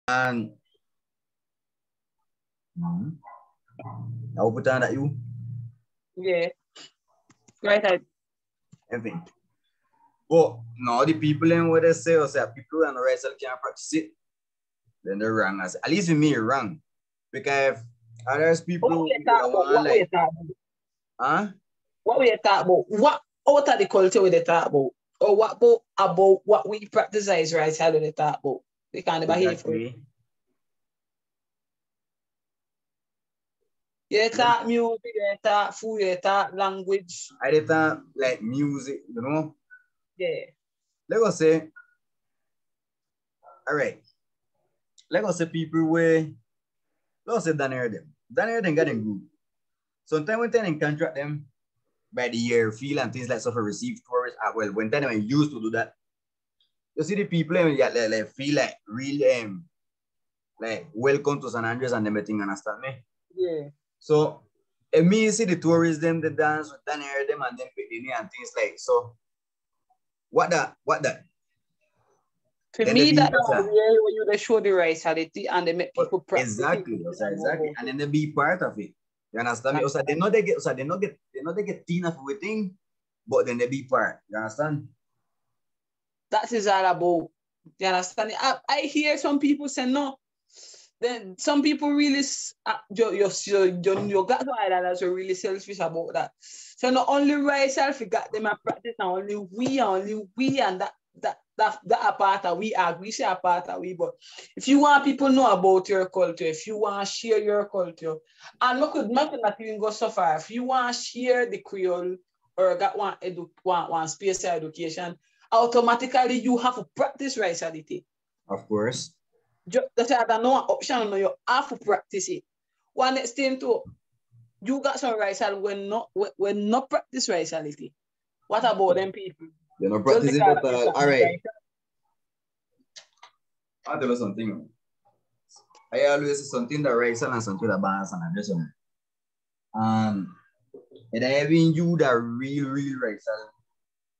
And I'll put on that you. Yeah. Right ahead. Everything. But now the people in what they say, or say people on the right side can't practice it, then they're wrong. At least with me, wrong. Because if others people What we talk about? What out of the culture we talk about? Or what about what we practice is right side we talk about? We can't behave for it. You talk music, you talk food, you talk language. I talk like music, you know? Yeah. Let us say, all right. Let us say people where, let's say Daniel them. Daniel them got them good. Sometimes when they contract them by the year, feel and things like so for receive tourists, well, when they used to do that, you see the people like feel like real like welcome to San Andreas and everything, understand me? Yeah. So and me see the tourists them, the dance with Daniel them and then Pedini and things like so. What that? To then me, that's where you show the raciality and they make people practice. Exactly. And then they be part of it. You understand me? Also, they know they get teen of everything, but then they be part. You understand? That is all about. You understand? I hear some people say no. Then some people really you got some islanders are really selfish about that. So not only racial, we got them a practice, and only we and that a part of we agree say a part of we. But if you want people know about your culture, if you want to share your culture, and look could not even go so far. If you want to share the Creole or got one space education, automatically you have to practice raciality. Of course. That's why I don't know an option, no, you have to practice it. One next thing too, you got some racial when not practice raciality. What about them people? They're not practicing it, but all right. I'll tell you something. I always say something that racial and something that balance and just and even you that real racial.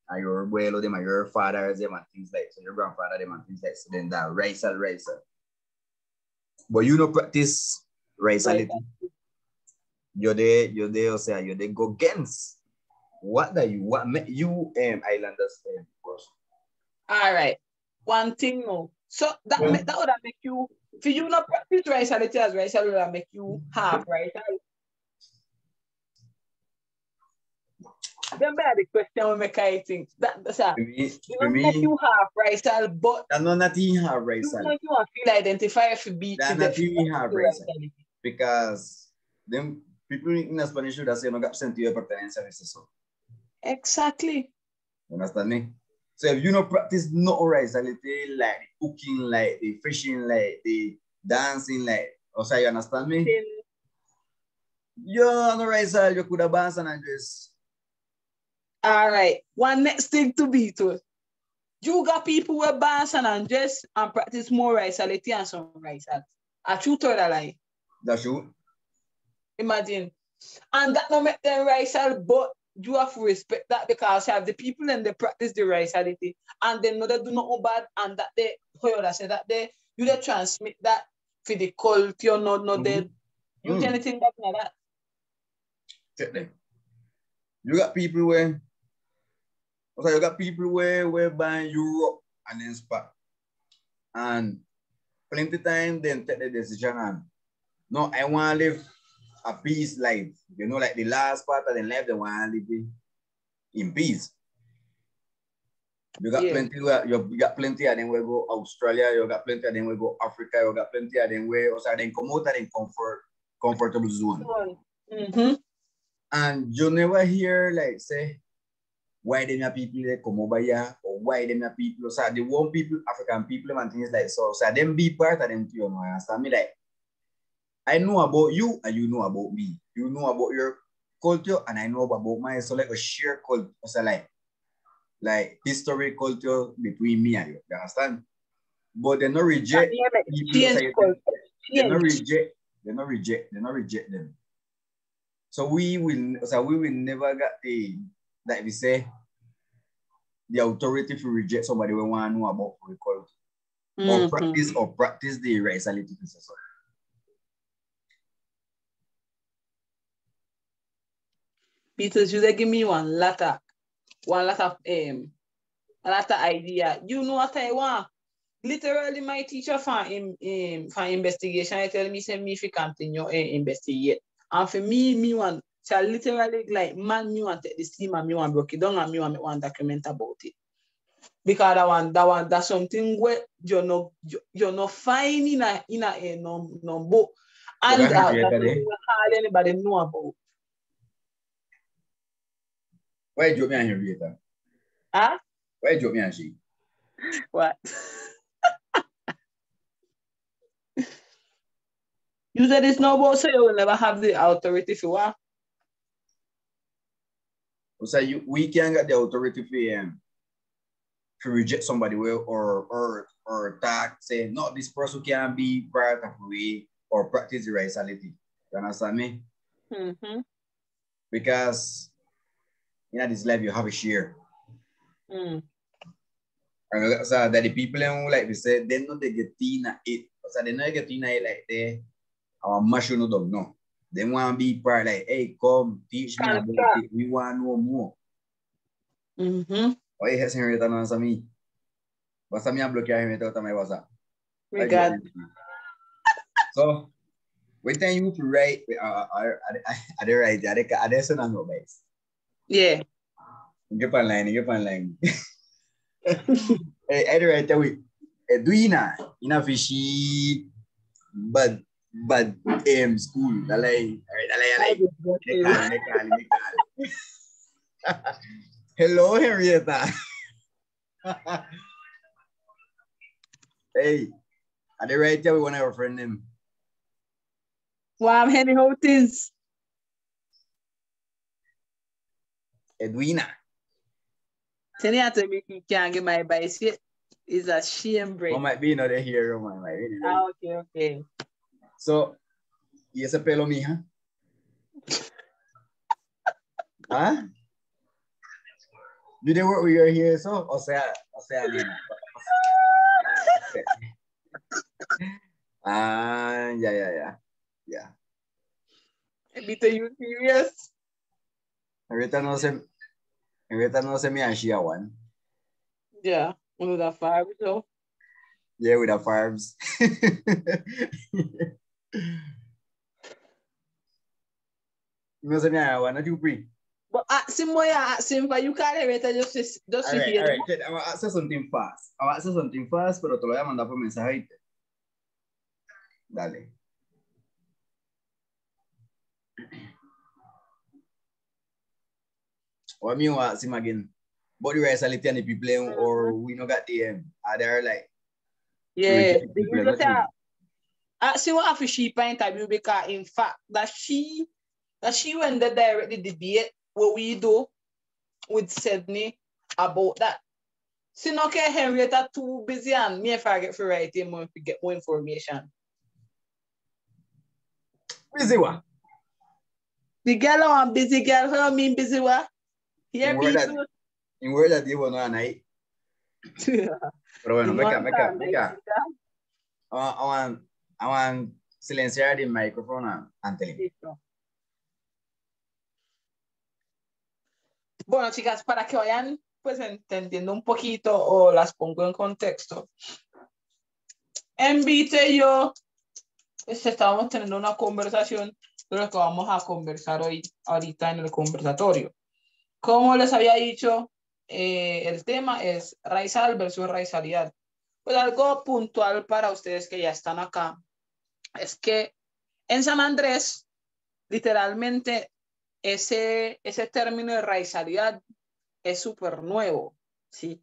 And your abuelo them and your father them and things like so, your grandfather them and things like so, then that racial. But you don't practice raciality. You're there, say you're there go against what make you islanders All right. One thing more. So that would make you if you not practice raciality as racial will make you half racial. Then the question we make I think that's make you half racial, but that's not nothing half racial. You want feel identify if you be that's nothing half racial. Because them people in Spanish should say no got sentido de pertenencia so. Exactly. You understand me? So if you don't practice no raciality, like the cooking, like the fishing, like the dancing, like also you understand me? You're on the right side, you could have bounced and just. All right. One next thing to be to. You got people who bounce and dress and practice more raciality and some racial. A true or a lie? That's true. Imagine. And that not make them racial, but you have to respect that because you have the people and they practice the raciality and they know they do not bad and that they you they transmit that for the culture, not they use anything back like that. Check them. You got people where by Europe and then spot. And plenty time then take the decision and no, I want to live a peace life. You know, like the last part of the life they want to live in peace. You got plenty you got plenty and then we go Australia, you got plenty and then we go Africa, you got plenty and then we also then come out and comfortable zone. And you never hear like say why them people they come over here or why them people so they want people, African people and things like so them be part of them too, you know, understand me? Like I know about you and you know about me. You know about your culture and I know about mine. So like a shared culture, so like history culture between me and you. You understand? But they not reject people. They not reject them. So we will never get the like we say the authority to reject somebody we want to know about the culture. or practice the raciality process. Because you give me one lot of idea. You know what I want? Literally, my teacher for investigation, I tell me, send me if you continue investigate. And for me want, so literally like, man, me want the steam and me want broke it down and me want one document about it. Because that's something where you're not finding in a book. And that's all anybody know about. Why you me and Henrietta? Huh? Why you me and she? What? You said it's no about, so you will never have the authority for what? So we can't get the authority to reject somebody or attack, say, no, this person can be part of we or practice the raciality. You understand me? Mm-hmm. Because in this life you have a share. Mm. And so that the people who like we say, they know they get it. So they know get it like they our machine don't know. They want to be part like, hey, come teach me about it. We want to know more. Mm-hmm. Why has Henrietta no answer me? Basta me bloquear Henrietta também WhatsApp. We got. So, we tell you to write. Are they right? Are they so no guys? Yeah. Get online. Hey, are right away. Edwina, ina fishy, but school. Dalay. Hello, Henrietta. Hey, are they right there with one of our friend them? Wow, I'm Henry Houghton's. Edwina. Tell you to make you can't get my advice yet. It's a shame break. Oh, might be another hero, man. Okay. So, ¿y ese pelo, mija? ¿Ah? You didn't work with your hair, so? O sea, nena. Yeah. Vito, you serious? Ahorita no se me hacía one. Yeah, one of the farbs, though. Yeah, with the farbs. No se me hacía one, not you free. But ask him but you can't hear it, just all right. I'm going to ask something fast. Pero te lo voy a mandar por mensaje. Dale. What me want to see again? Body raciality and the people or we not got the are there like see what if she interview because in fact that she went there directly debate what we do with Sydney about that. See, no care Henrietta too busy and me if I get for writing more to get more information. Busy what? The girl I'm busy girl, how I mean busy what? Here people. In word that you will know night. Pero bueno, beca. I want silenciar the microphone ante. Bueno, chicas, para que vayan pues entendiendo un poquito o las pongo en contexto. En Vite y yo estábamos teniendo una conversación de lo que vamos a conversar ahorita en el conversatorio. Como les había dicho, el tema es racial versus racialidad. Pues algo puntual para ustedes que ya están acá es que en San Andrés, literalmente, ese término de racialidad es súper nuevo, ¿sí?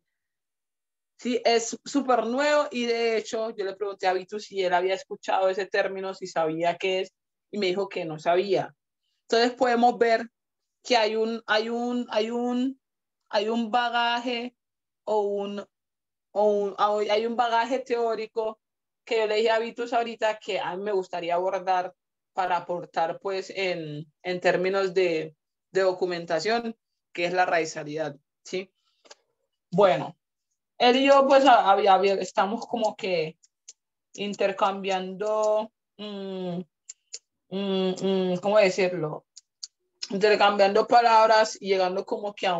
Sí, es súper nuevo y de hecho yo le pregunté a Vitu si él había escuchado ese término, si sabía qué es, y me dijo que no sabía. Entonces podemos ver que hay un bagaje hay un bagaje teórico que yo le dije a Vitus ahorita que a mí me gustaría abordar para aportar pues en términos de documentación, que es la racialidad, ¿sí? Bueno, Él y yo pues estamos como que intercambiando, ¿cómo decirlo? Intercambiando palabras y llegando como que a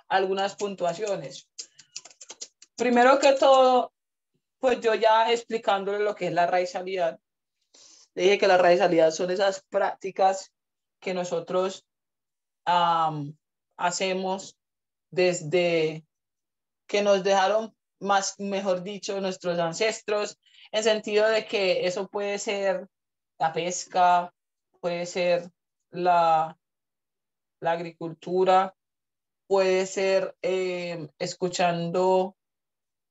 algunas puntuaciones. Primero que todo, pues yo ya explicándole lo que es la raizalidad, le dije que la raizalidad son esas prácticas que nosotros hacemos desde que nos dejaron más, mejor dicho, nuestros ancestros, en sentido de que eso puede ser la pesca, puede ser la agricultura, puede ser escuchando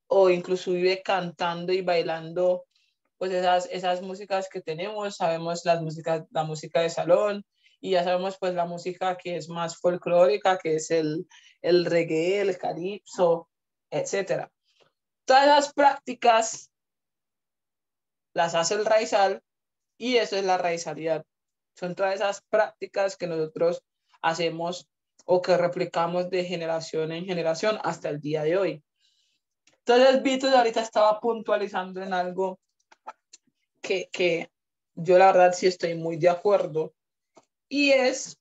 o inclusive cantando y bailando, pues esas músicas que tenemos, sabemos la música de salón y ya sabemos pues la música que es más folclórica, que es el reggae, el calipso, etcétera. Todas las prácticas las hace el raizal y eso es la raizalidad. Son todas esas prácticas que nosotros hacemos o que replicamos de generación en generación hasta el día de hoy. Entonces, Vitor ahorita estaba puntualizando en algo que yo la verdad sí estoy muy de acuerdo y es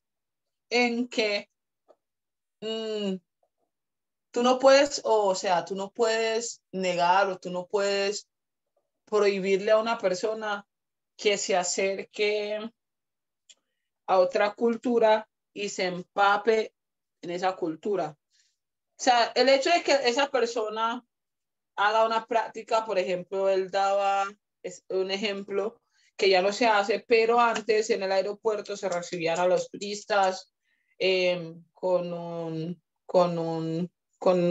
en que tú no puedes, o sea, tú no puedes negar o tú no puedes prohibirle a una persona que se acerque a otra cultura y se empape en esa cultura. O sea, el hecho de que esa persona haga una práctica, por ejemplo, él daba un ejemplo que ya no se hace, pero antes en el aeropuerto se recibían a los turistas con un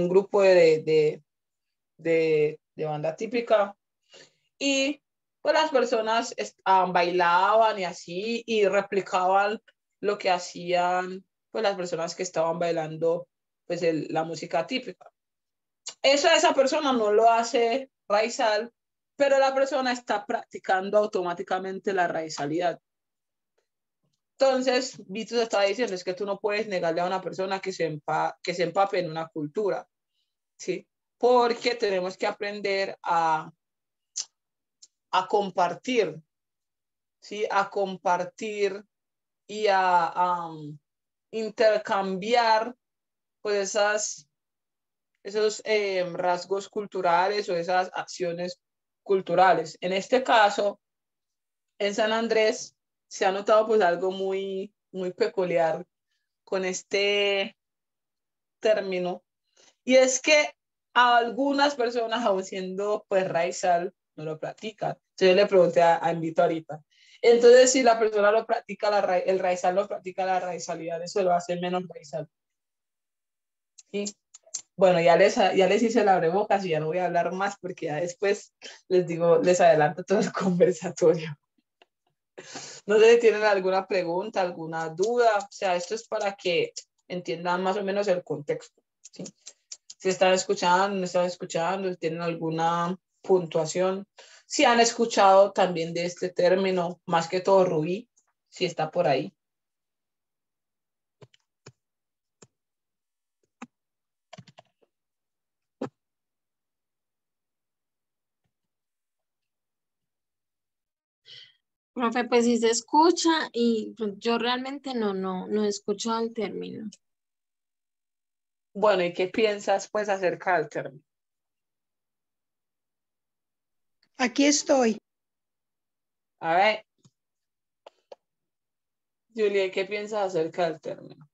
grupo de banda típica y pues las personas bailaban y así y replicaban lo que hacían pues las personas que estaban bailando pues la música típica. Eso esa persona no lo hace raizal, pero la persona está practicando automáticamente la raizalidad. Entonces, Vito se estaba diciendo es que tú no puedes negarle a una persona que se empape en una cultura, ¿sí? Porque tenemos que aprender a compartir, ¿sí? A compartir y a intercambiar pues esos rasgos culturales o esas acciones culturales. En este caso, en San Andrés se ha notado pues algo muy, muy peculiar con este término y es que a algunas personas, aun siendo pues raizal, no lo practican. Entonces yo le pregunté a Invito ahorita. Entonces, si la persona lo practica, el raizal lo practica la raizalidad, eso lo hace menos raizal. ¿Sí? Bueno, ya les hice la abrebocas y ya no voy a hablar más porque ya después les digo, les adelanto todo el conversatorio. No sé si tienen alguna pregunta, alguna duda, o sea, esto es para que entiendan más o menos el contexto. ¿Sí? Si están escuchando, no están escuchando, si tienen alguna puntuación, si han escuchado también de este término, más que todo Rubí, si está por ahí. Profe, pues sí se escucha y pues, yo realmente no he escuchado el término. Bueno, ¿y qué piensas pues acerca del término? Aquí estoy. A ver, Julia, ¿qué piensas acerca del término?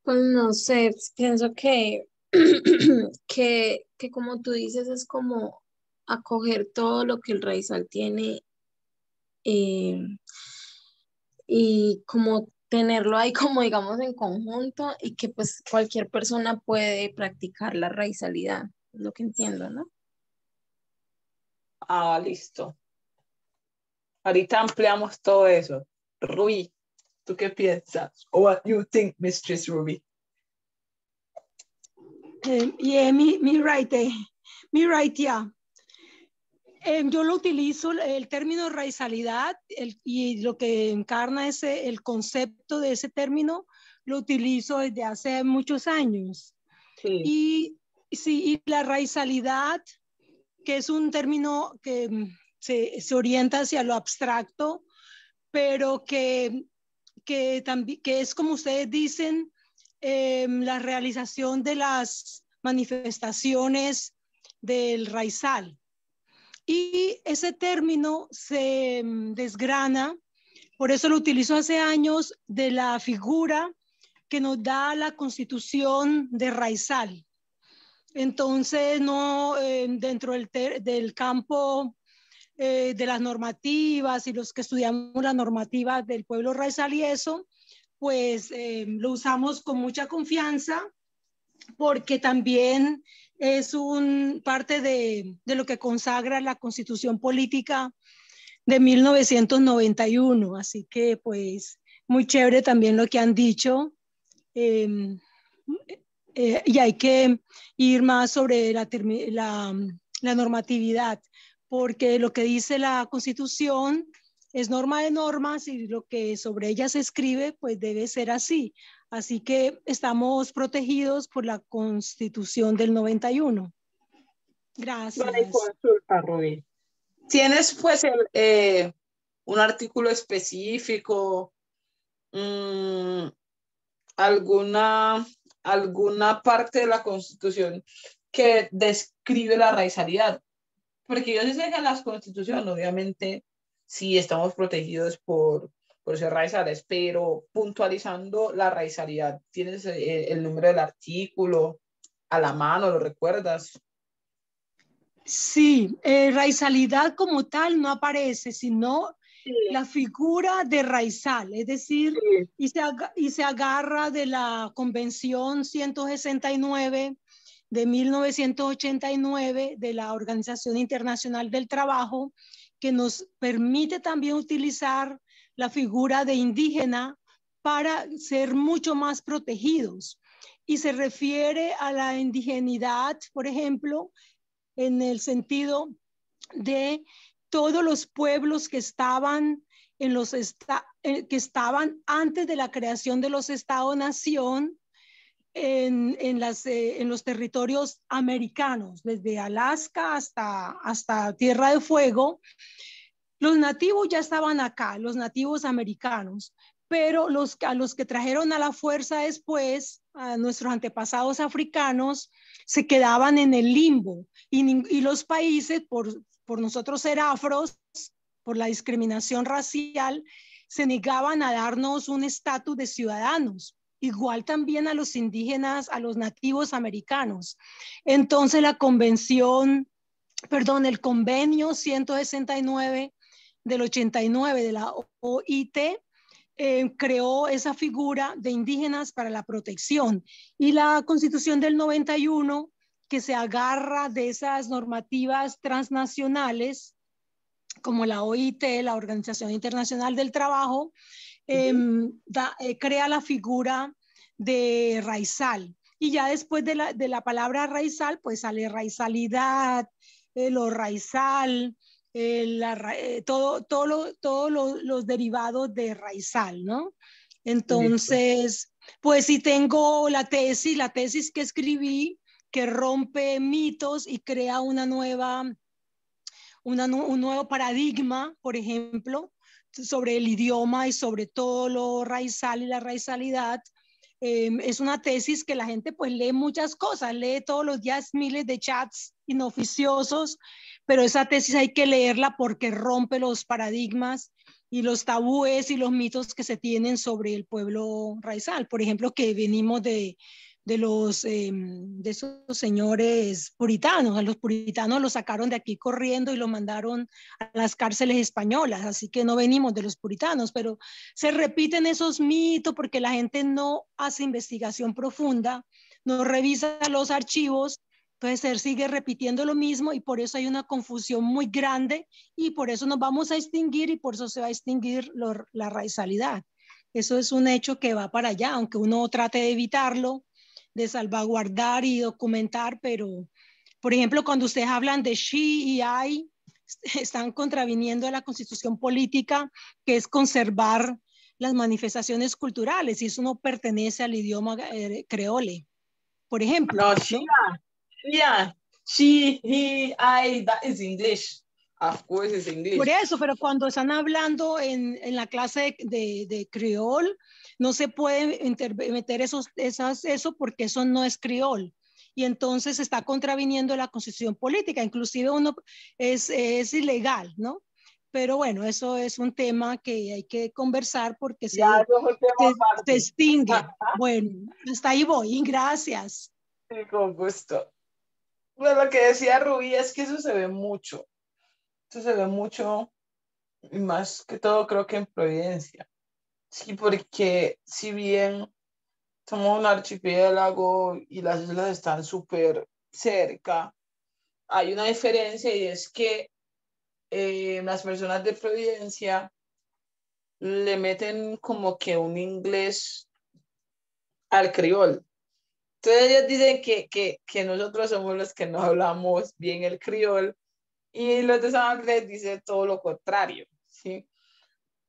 Pues no sé, pienso que, que como tú dices es como acoger todo lo que el raizal tiene eh, y como tenerlo ahí como digamos en conjunto y que pues cualquier persona puede practicar la raizalidad, es lo que entiendo, ¿no? Ah, listo. Ahorita ampliamos todo eso. Rubí, ¿tú qué piensas? What do you think, Mistress Ruby? Yeah, me right, yeah. Yo lo utilizo, el término raizalidad y lo que encarna el concepto de ese término, lo utilizo desde hace muchos años. Sí. Y sí, y la raizalidad, que es un término que se orienta hacia lo abstracto, pero también, que es como ustedes dicen, la realización de las manifestaciones del raizal. Y ese término se desgrana, por eso lo utilizo hace años, de la figura que nos da la Constitución de Raizal. Entonces, no dentro del campo de las normativas y los que estudiamos las normativas del pueblo raizal y eso, pues lo usamos con mucha confianza porque también es parte de lo que consagra la Constitución Política de 1991. Así que pues muy chévere también lo que han dicho. Y hay que ir más sobre la normatividad, porque lo que dice la Constitución es norma de normas y lo que sobre ella se escribe pues debe ser así. Así que estamos protegidos por la Constitución del 91. Gracias. Vale, consulta, Rubí. ¿Tienes pues un artículo específico, alguna parte de la Constitución que describe la raizalidad? Porque yo sé que en las constituciones, obviamente, sí estamos protegidos por ser raizales, pero puntualizando la raizalidad, ¿tienes el número del artículo a la mano? ¿Lo recuerdas? Sí, raizalidad como tal no aparece, sino la figura de raizal, es decir, y se agarra de la Convención 169 de 1989 de la Organización Internacional del Trabajo, que nos permite también utilizar la figura de indígena para ser mucho más protegidos. Y se refiere a la indigenidad, por ejemplo, en el sentido de todos los pueblos que estaban que estaban antes de la creación de los Estados-nación en los territorios americanos, desde Alaska hasta Tierra de Fuego. Los nativos ya estaban acá, los nativos americanos, pero a los que trajeron a la fuerza después, a nuestros antepasados africanos, se quedaban en el limbo y los países, por nosotros ser afros, por la discriminación racial, se negaban a darnos un estatus de ciudadanos, igual también a los indígenas, a los nativos americanos. Entonces el convenio 169 del 89 de la OIT creó esa figura de indígenas para la protección, y la Constitución del 91, que se agarra de esas normativas transnacionales como la OIT, la Organización Internacional del Trabajo, crea la figura de raizal. Y ya después de la palabra raizal, pues sale raizalidad, lo raizal, todos los derivados de raizal, ¿no? Entonces, pues sí tengo la tesis que escribí, que rompe mitos y crea un nuevo paradigma, por ejemplo, sobre el idioma y sobre todo lo raizal y la raizalidad. Es una tesis que la gente pues lee muchas cosas, lee todos los días miles de chats inoficiosos, pero esa tesis hay que leerla porque rompe los paradigmas y los tabúes y los mitos que se tienen sobre el pueblo raizal. Por ejemplo, que venimos de esos señores puritanos. A los puritanos los sacaron de aquí corriendo y los mandaron a las cárceles españolas, así que no venimos de los puritanos, pero se repiten esos mitos porque la gente no hace investigación profunda, no revisa los archivos, entonces se sigue repitiendo lo mismo y por eso hay una confusión muy grande y por eso nos vamos a extinguir y por eso se va a extinguir la raizalidad. Eso es un hecho que va para allá, aunque uno trate de evitarlo, de salvaguardar y documentar, pero por ejemplo cuando ustedes hablan de she y I, están contraviniendo a la Constitución Política, que es conservar las manifestaciones culturales, y eso no pertenece al idioma creole, por ejemplo. No, ¿no? Yeah, she, he, I, that is English. Of course it's English. Por eso, pero cuando están hablando en la clase de criol, no se puede meter eso porque eso no es criol. Y entonces está contraviniendo la constitución política. Inclusive uno es ilegal, ¿no? Pero bueno, eso es un tema que hay que conversar porque se extingue. Bueno, hasta ahí voy. Gracias. Sí, con gusto. Bueno, lo que decía Rubí es que eso se ve mucho. Eso se ve mucho, y más que todo creo que en Providencia. Sí, porque si bien somos un archipiélago y las islas están súper cerca, hay una diferencia y es que las personas de Providencia le meten como que un inglés al criol. Entonces ellos dicen que nosotros somos los que no hablamos bien el criol y los de San Andrés dicen todo lo contrario, ¿sí?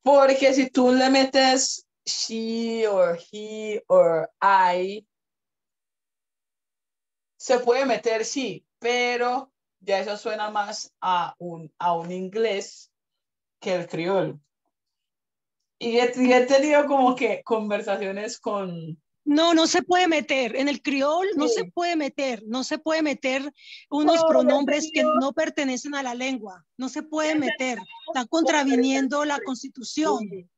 Porque si tú le metes she or he or I, se puede meter sí, pero ya eso suena más a un inglés que el criol. Y he tenido como que conversaciones con... No se puede meter. En el criol no se puede meter. No se puede meter unos pronombres que no pertenecen a la lengua. No se puede meter. Están contraviniendo la Constitución.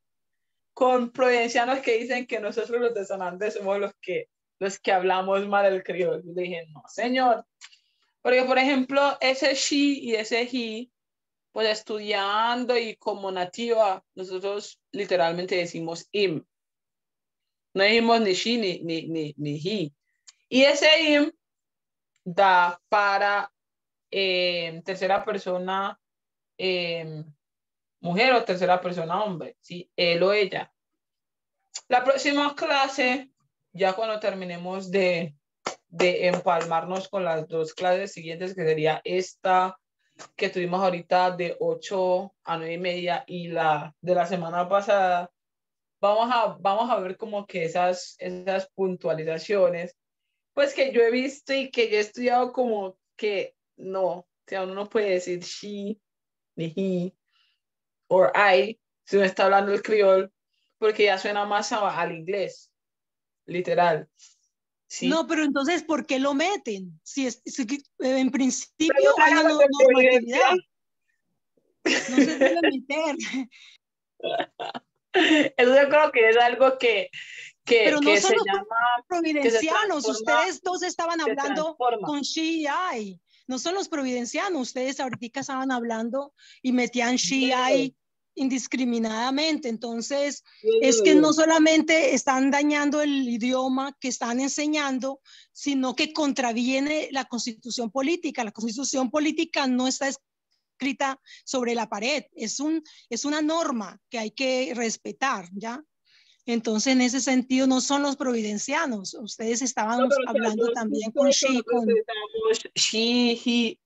Con provincianos que dicen que nosotros los de San Andrés somos los que hablamos mal el criol. Yo le dije, no, señor. Porque, por ejemplo, ese she y ese he, pues estudiando y como nativa, nosotros literalmente decimos him. No decimos ni she ni he. Y ese him da para tercera persona mujer o tercera persona hombre, ¿sí? Él o ella. La próxima clase, ya cuando terminemos de empalmarnos con las dos clases siguientes, que sería esta que tuvimos ahorita de 8 a 9:30 y la de la semana pasada, vamos a ver como que esas puntualizaciones, pues que yo he visto y que yo he estudiado como que no, o sea, uno no puede decir she, ni he, or I, si uno está hablando el criol, porque ya suena más al inglés, literal. ¿Sí? No, pero entonces, ¿por qué lo meten? Si en principio hay una normatividad. No se debe meter. Eso yo creo que es algo que pero no que son se los llama providencianos. Ustedes dos estaban hablando con she y I. No son los providencianos. Ustedes ahorita estaban hablando y metían she y I indiscriminadamente. Entonces, es que no solamente están dañando el idioma que están enseñando, sino que contraviene la constitución política. La constitución política no está escrita sobre la pared. Es una norma que hay que respetar, ¿ya? Entonces, en ese sentido, no son los providencianos. Ustedes estaban hablando también con she,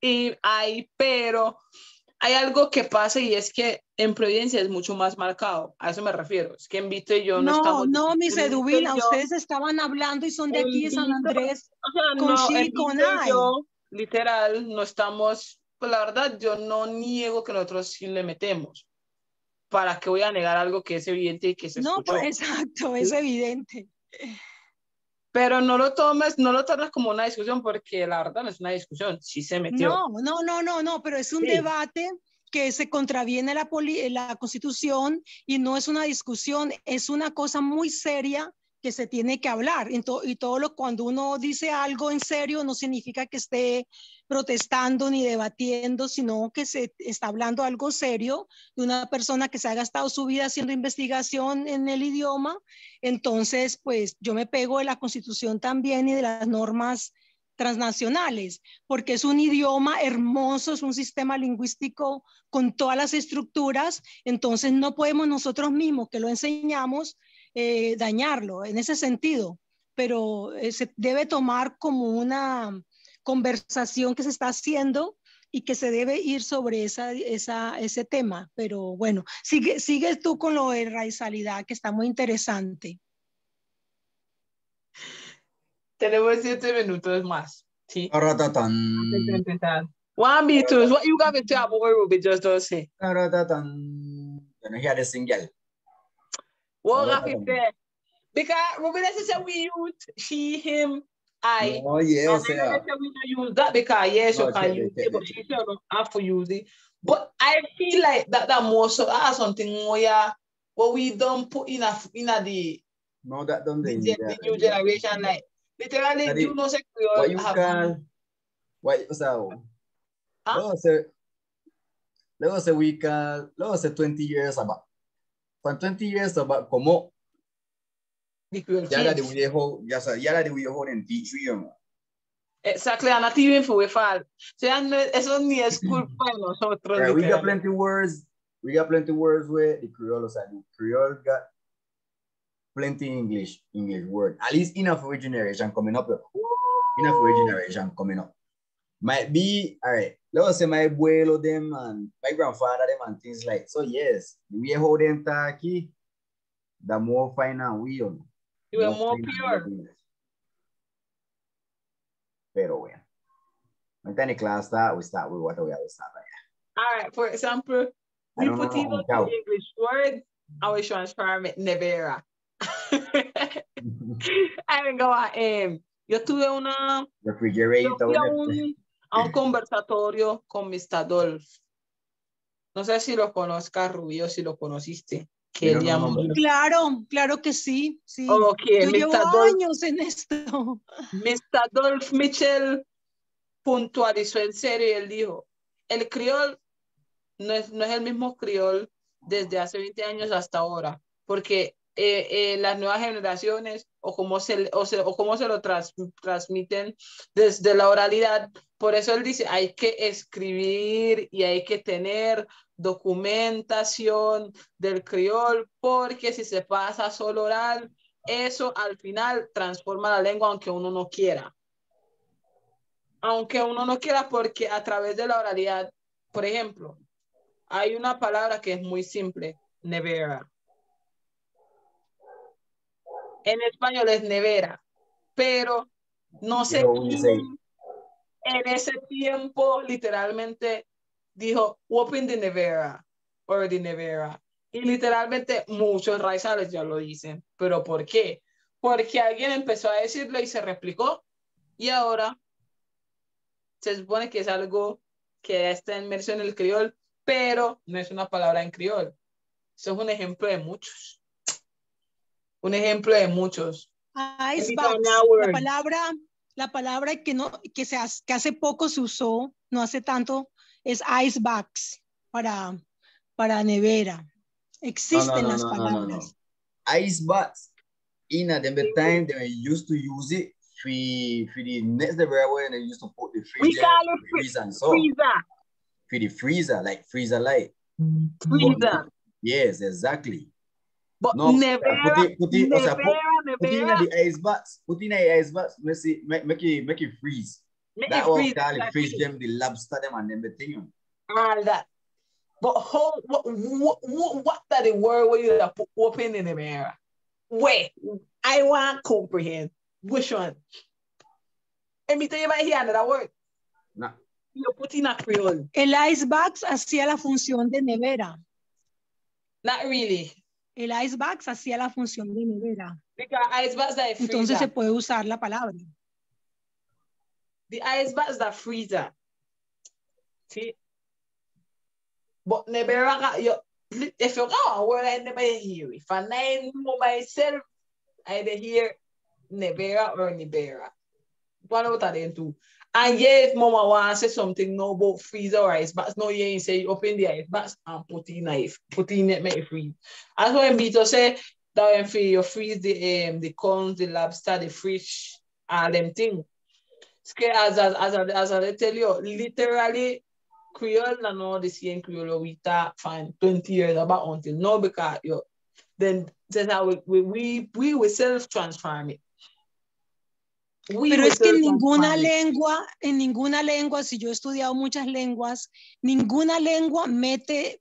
he, I, pero hay algo que pasa y es que en Providencia es mucho más marcado. A eso me refiero. Es que en Vito y yo no estamos... No, mis Eduvina, ustedes estaban hablando y son de aquí de San Andrés, o sea, con no, she y con I. Yo, literal, no estamos... Pues la verdad, yo no niego que nosotros sí le metemos. ¿Para qué voy a negar algo que es evidente y que se escuchó? No, pues, exacto, es evidente. Pero no lo tomes como una discusión, porque la verdad no es una discusión, sí se metió. No, pero es un debate que se contraviene la Constitución y no es una discusión, es una cosa muy seria que se tiene que hablar. Y cuando uno dice algo en serio, no significa que esté protestando ni debatiendo, sino que se está hablando algo serio de una persona que se ha gastado su vida haciendo investigación en el idioma. Entonces, pues yo me pego de la Constitución también y de las normas transnacionales, porque es un idioma hermoso, es un sistema lingüístico con todas las estructuras, entonces no podemos nosotros mismos que lo enseñamos dañarlo en ese sentido, pero se debe tomar como una conversación que se está haciendo y que se debe ir sobre ese tema. Pero bueno, sigue tú con lo de raizalidad, que está muy interesante. Tenemos 7 minutos más. See? Taratatan. One Beatles, what you got to say about Ruby just don't say? Taratatan. You know, hear the single. What got to say? Because Ruby doesn't say we use she, him, I. Oh, yeah, And I never say we don't use that because yes, you can use it, but she said don't have to use it. But I feel like that more so something more what we don't put in the no, that don't the new generation, like literally you know say what you call what so luego se we call luego se 20 years about from 20 years about como ya la de viejo ya la de viejo en teach you. Exactly, and not even for we fall. So eso ni es culpa de nosotros. We got plenty words. We got plenty words where the Creole side. The Creole got plenty English word. At least enough for a generation coming up. Enough for a generation coming up. Might be all right. Let's say my abuelo them and my grandfather them and things like so. Yes, we hold them taki. The more fine and we on. You are more pure. Pero bueno. When the class start, we start with what we always start. All right. For example, we put in the English word. I will transform it nevera. I don't go a yo tuve una un conversatorio con Mr. Dolph. No sé si lo conozcas, Rubio, si lo conociste. Que Claro que sí. Okay, yo llevo años en esto. Mr. Dolph Mitchell puntualizó en serio y él dijo, el criol no es el mismo criol desde hace 20 años hasta ahora, porque las nuevas generaciones o cómo se lo transmiten desde la oralidad. Por eso él dice, hay que escribir y hay que tener documentación del criol, porque si se pasa solo oral, eso al final transforma la lengua aunque uno no quiera. Aunque uno no quiera, porque a través de la oralidad, por ejemplo, hay una palabra que es muy simple, nevera. En español es nevera, pero no sé quién en ese tiempo literalmente dijo open the nevera or the nevera. Y literalmente muchos raizales ya lo dicen. ¿Pero por qué? Porque alguien empezó a decirlo y se replicó y ahora se supone que es algo que está inmerso en el criol, pero no es una palabra en criol. Eso es un ejemplo de muchos. Un ejemplo de muchos. La palabra que hace poco se usó, no hace tanto, es icebox para nevera. Existen las palabras. Icebox. In the time they used to use it for the next nevera where they used to put the freezer and so. For the freezer, like freezer light. Freezer. Yes, exactly. But no, nevera, put in the icebox. Put in the icebox. Make it freeze. That was called freeze them, the lobster them and everything. All that. But what that the word where you put open in the mirror? Wait, I want to comprehend. Which one? Let me tell you about here another word. No. You put in a creole. El icebox hacía la función de nevera. Not really. El icebox hacía la función de nevera. Because icebox that freezer. Entonces se puede usar la palabra. The icebox that freezer. See? But nevera, if you go a word I never hear. If I know myself, I hear nevera or nevera. What about that too? And yet, Mama wants to say something no about freezer or icebox. No, you say open the icebox and put in it, make it freeze. That's why Vito say that when you freeze the corns, the lobster, the fish, all them things. As I tell you, literally, Creole and all the same Creole we talk fine 20 years about until now because then that's how we will self-transform it. Pero es que en ninguna lengua, si yo he estudiado muchas lenguas, ninguna lengua mete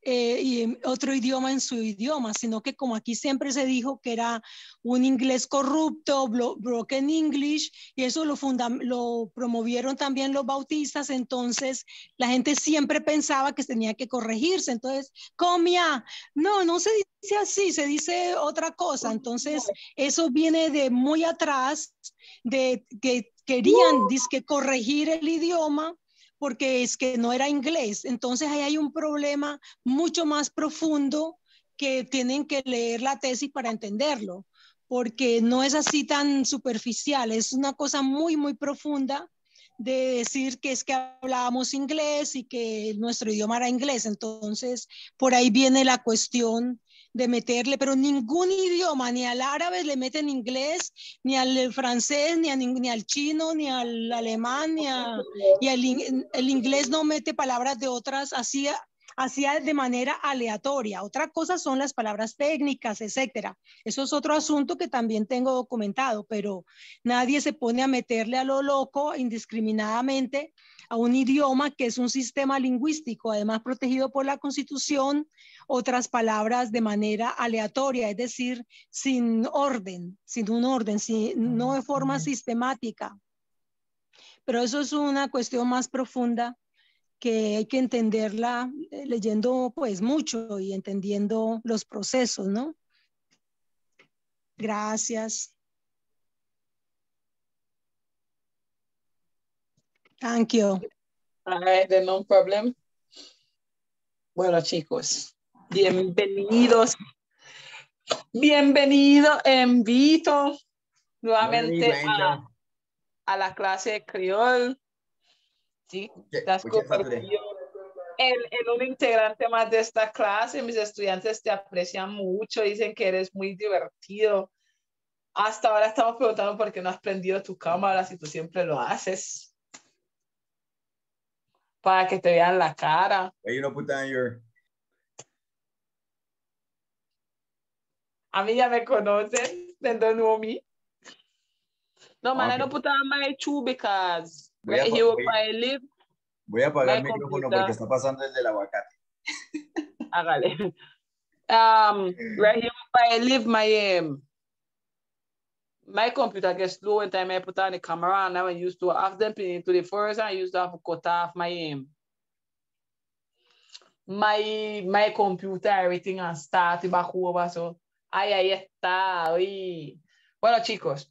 y otro idioma en su idioma, sino que como aquí siempre se dijo que era un inglés corrupto, broken English, y eso lo promovieron también los bautistas, entonces la gente siempre pensaba que tenía que corregirse, entonces, comia, no se dice así, se dice otra cosa, entonces eso viene de muy atrás, de que querían dizque corregir el idioma, porque es que no era inglés. Entonces ahí hay un problema mucho más profundo que tienen que leer la tesis para entenderlo, porque no es así tan superficial, es una cosa muy, muy profunda de decir que es que hablábamos inglés y que nuestro idioma era inglés. Entonces, por ahí viene la cuestión de meterle, pero ningún idioma, ni al árabe le meten inglés, ni al francés, ni al chino, ni al alemán, y el inglés no mete palabras de otras así de manera aleatoria. Otra cosa son las palabras técnicas, etcétera. Eso es otro asunto que también tengo documentado, pero nadie se pone a meterle a lo loco indiscriminadamente a un idioma que es un sistema lingüístico, además protegido por la Constitución, otras palabras de manera aleatoria, es decir, sin orden, no de forma sistemática. Pero eso es una cuestión más profunda que hay que entenderla leyendo pues mucho y entendiendo los procesos, ¿no? Gracias. Thank you. All right, then no problem. Bueno, chicos, bienvenido, invito nuevamente a la clase de Creole. Sí, está súper bien. En un integrante más de esta clase, mis estudiantes te aprecian mucho, dicen que eres muy divertido. Hasta ahora estamos preguntando por qué no has prendido tu cámara si tú siempre lo haces. Para que te vean la cara. A mí ya me conocen, they don't know me. No, man, I don't put on my shoe because right here where I live. Voy a apagar el micrófono porque está pasando el del aguacate. Hágale. Right here where I live, my computer gets slow when time I put on the camera, and I used to have them pin into the first, and I used to have to cut off my computer, everything, and start back over. So, ahí está. Uy. Bueno, chicos,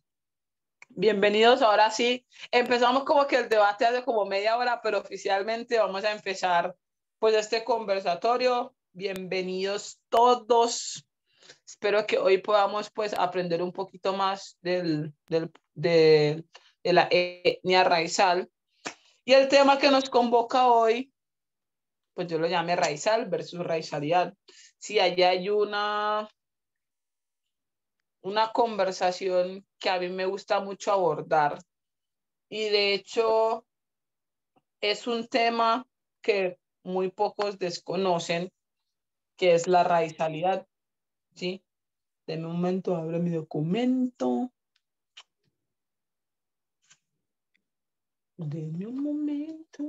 bienvenidos. Ahora sí, empezamos como que el debate hace como media hora, pero oficialmente vamos a empezar pues este conversatorio. Bienvenidos todos. Espero que hoy podamos pues aprender un poquito más de la etnia raizal. Y el tema que nos convoca hoy, pues yo lo llamé raizal versus raizalidad. Sí, allá hay una conversación que a mí me gusta mucho abordar. Y de hecho es un tema que muy pocos desconocen, que es la raizalidad. ¿Sí? Deme un momento, abro mi documento. Deme un momento.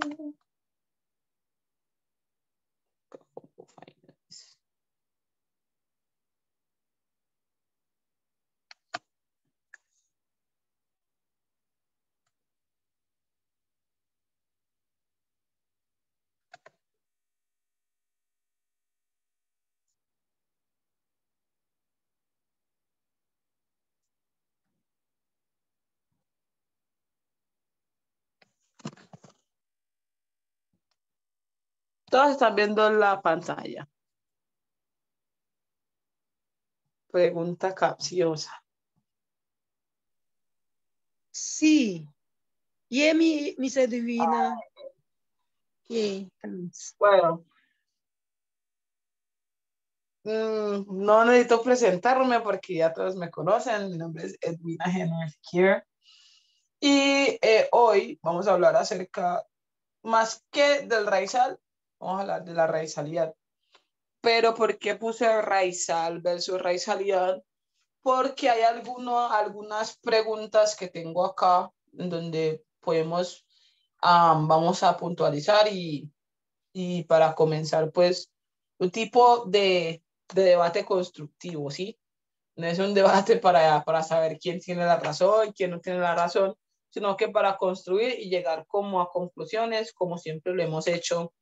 Todos están viendo la pantalla. Pregunta capciosa. Sí. Y mi se divina. Yeah, bueno. No necesito presentarme porque ya todos me conocen. Mi nombre es Edwina Genovese. Y hoy vamos a hablar acerca, más que del raizal, vamos a hablar de la raizalidad. Pero ¿por qué puse raizal versus raizalidad? Porque hay algunas preguntas que tengo acá en donde vamos a puntualizar y para comenzar pues un tipo de debate constructivo, ¿sí? No es un debate para saber quién tiene la razón, quién no tiene la razón, sino que para construir y llegar como a conclusiones, como siempre lo hemos hecho,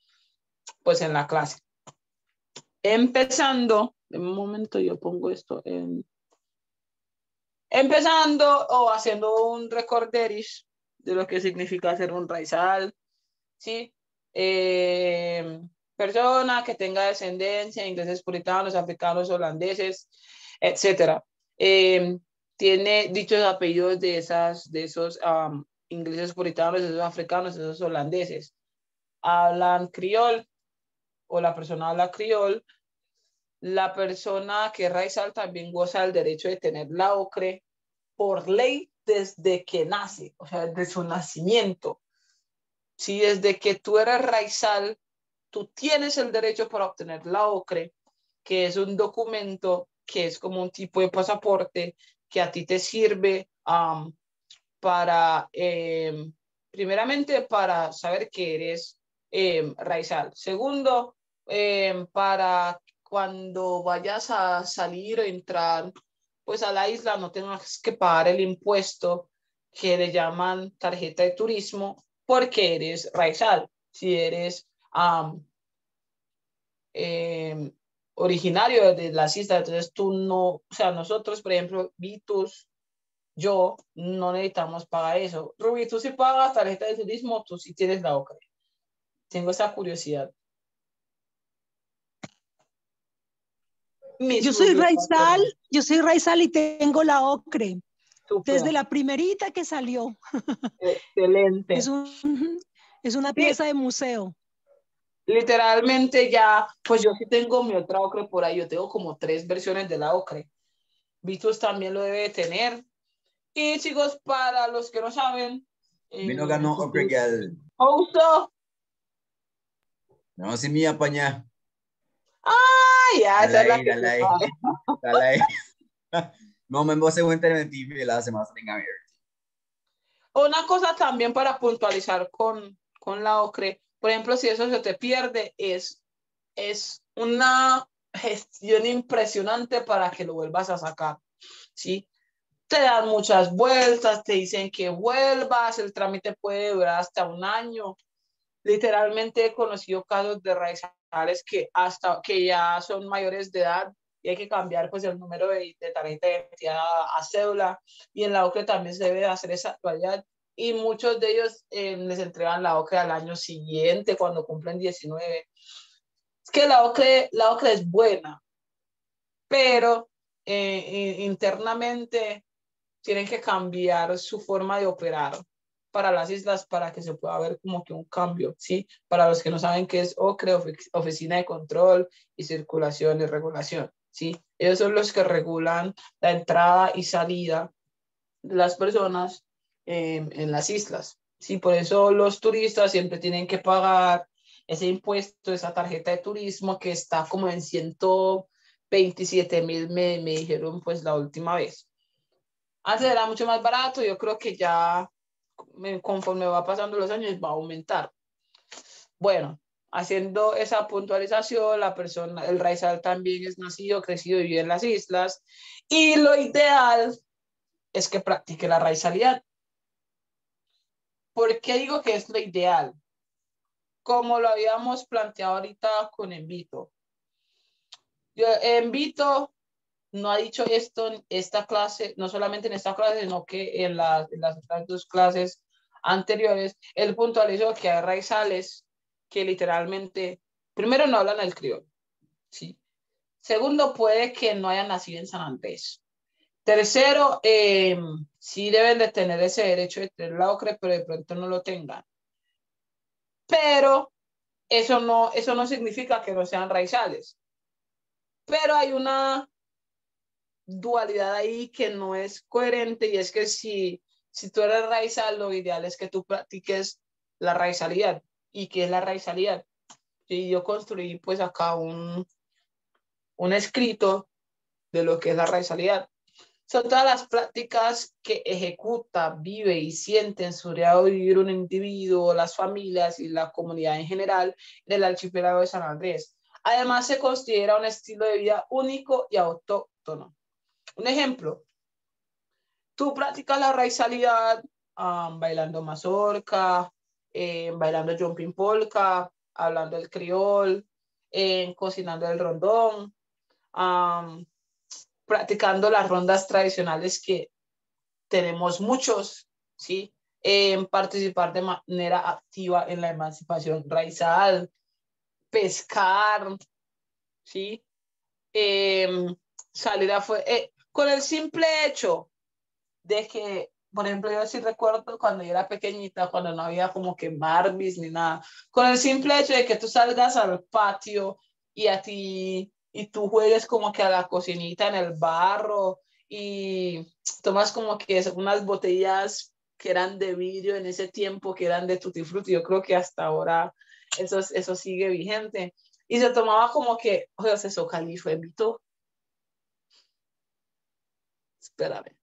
pues en la clase. Empezando, en un momento yo pongo esto en... Empezando o haciendo un recorderis de lo que significa hacer un raizal, ¿sí? Persona que tenga descendencia, ingleses puritanos, africanos, holandeses, etcétera. Tiene dichos apellidos de esos ingleses puritanos, esos africanos, esos holandeses. Hablan criol o la persona habla criol. La persona que es raizal también goza del derecho de tener la ocre por ley desde que nace, o sea, desde su nacimiento. Si desde que tú eres raizal, tú tienes el derecho para obtener la ocre, que es un documento que es como un tipo de pasaporte que a ti te sirve para, primeramente, para saber que eres raizal. Segundo, para cuando vayas a salir o entrar pues a la isla no tengas que pagar el impuesto que le llaman tarjeta de turismo porque eres raizal. Si eres originario de las islas, entonces tú no, o sea, nosotros, por ejemplo, Vitus, yo, no necesitamos pagar eso. Ruby, tú sí pagas tarjeta de turismo, tú sí tienes la OCRE. Tengo esa curiosidad. Yo soy raizal y tengo la ocre. Super. Desde la primerita que salió. Excelente. Es una pieza de museo. Literalmente ya, pues yo sí tengo mi otra ocre por ahí. Yo tengo como 3 versiones de la ocre. Vitus también lo debe tener. Y chicos, para los que no saben. Vino ganó ocre que al. Justo. No, si mi apaña. Ah, ya, esa es la que dale ahí. No, me voy a hacer un interventivo y la semana tenga ver. Una cosa también para puntualizar con la ocre, por ejemplo, si eso se te pierde, es una gestión impresionante para que lo vuelvas a sacar, ¿sí? Te dan muchas vueltas, te dicen que vuelvas, el trámite puede durar hasta 1 año. Literalmente he conocido casos de raizales que ya son mayores de edad y hay que cambiar pues el número de tarjeta de identidad a cédula, y en la OCRE también se debe hacer esa actualidad, y muchos de ellos les entregan la OCRE al año siguiente cuando cumplen 19. Es que la OCRE es buena, pero internamente tienen que cambiar su forma de operar para las islas para que se pueda ver como que un cambio, ¿sí? Para los que no saben qué es OCRE, Oficina de Control y Circulación y Regulación, ¿sí? Ellos son los que regulan la entrada y salida de las personas en las islas, ¿sí? Por eso los turistas siempre tienen que pagar ese impuesto, esa tarjeta de turismo que está como en 127,000, me dijeron pues la última vez. Antes era mucho más barato, yo creo que ya conforme va pasando los años va a aumentar. Bueno, haciendo esa puntualización, el raizal también es nacido, crecido y vive en las islas, y lo ideal es que practique la raizalidad. ¿Por qué digo que es lo ideal? Como lo habíamos planteado ahorita con Envito. Envito no ha dicho esto en esta clase, no solamente en esta clase, sino que en las otras 2 clases anteriores. Él puntualizó que hay raizales que literalmente, primero, no hablan el criollo, ¿sí? Segundo, puede que no hayan nacido en San Andrés. Tercero, sí deben de tener ese derecho de tener la OCRE, pero de pronto no lo tengan. Pero eso no significa que no sean raizales. Pero hay una dualidad ahí que no es coherente, y es que si tú eres raizal, lo ideal es que tú practiques la raizalidad. ¿Y qué es la raizalidad? Y yo construí pues acá un escrito de lo que es la raizalidad. Son todas las prácticas que ejecuta, vive y siente en su diario vivir un individuo, las familias y la comunidad en general del archipiélago de San Andrés. Además, se considera un estilo de vida único y autóctono. Un ejemplo, tú practicas la raizalidad bailando mazorca, bailando jumping polka, hablando el criol, cocinando el rondón, practicando las rondas tradicionales que tenemos muchos, ¿sí? Participar de manera activa en la emancipación raizal, pescar, ¿sí? Salir afuera. Con el simple hecho de que, por ejemplo, yo sí recuerdo cuando yo era pequeñita, cuando no había como que Barbies ni nada, con el simple hecho de que tú salgas al patio y tú juegues como que a la cocinita en el barro y tomas como que unas botellas que eran de vidrio en ese tiempo, que eran de Tutti Frutti. Yo creo que hasta ahora eso sigue vigente. Y se tomaba como que, o sea, eso califa, evito. Espérame.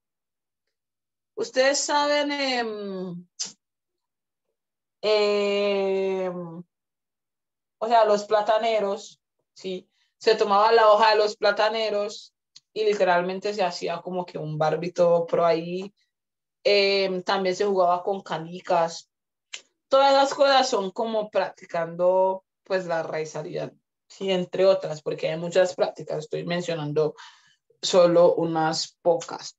Ustedes saben, o sea, los plataneros, ¿sí? Se tomaba la hoja de los plataneros y literalmente se hacía como que un barbito por ahí. También se jugaba con canicas. Todas las cosas son como practicando pues la raizalidad, ¿sí? Entre otras, porque hay muchas prácticas, estoy mencionando solo unas pocas,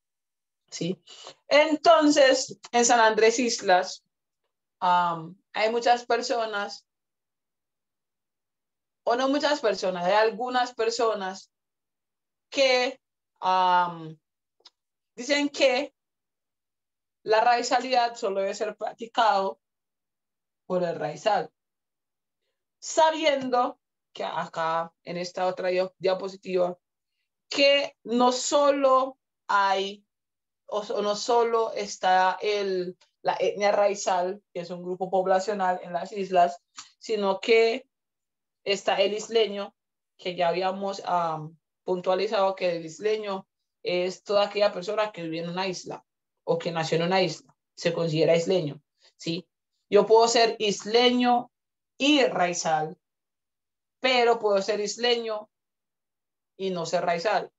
¿sí? Entonces, en San Andrés Islas hay muchas personas, o no muchas personas, hay algunas personas que dicen que la raizalidad solo debe ser practicado por el raizal, sabiendo que acá en esta otra diapositiva que no solo hay o no solo está la etnia raizal, que es un grupo poblacional en las islas, sino que está el isleño, que ya habíamos puntualizado que el isleño es toda aquella persona que vive en una isla o que nació en una isla, se considera isleño, ¿sí? Yo puedo ser isleño y raizal, pero puedo ser isleño y no ser raizal,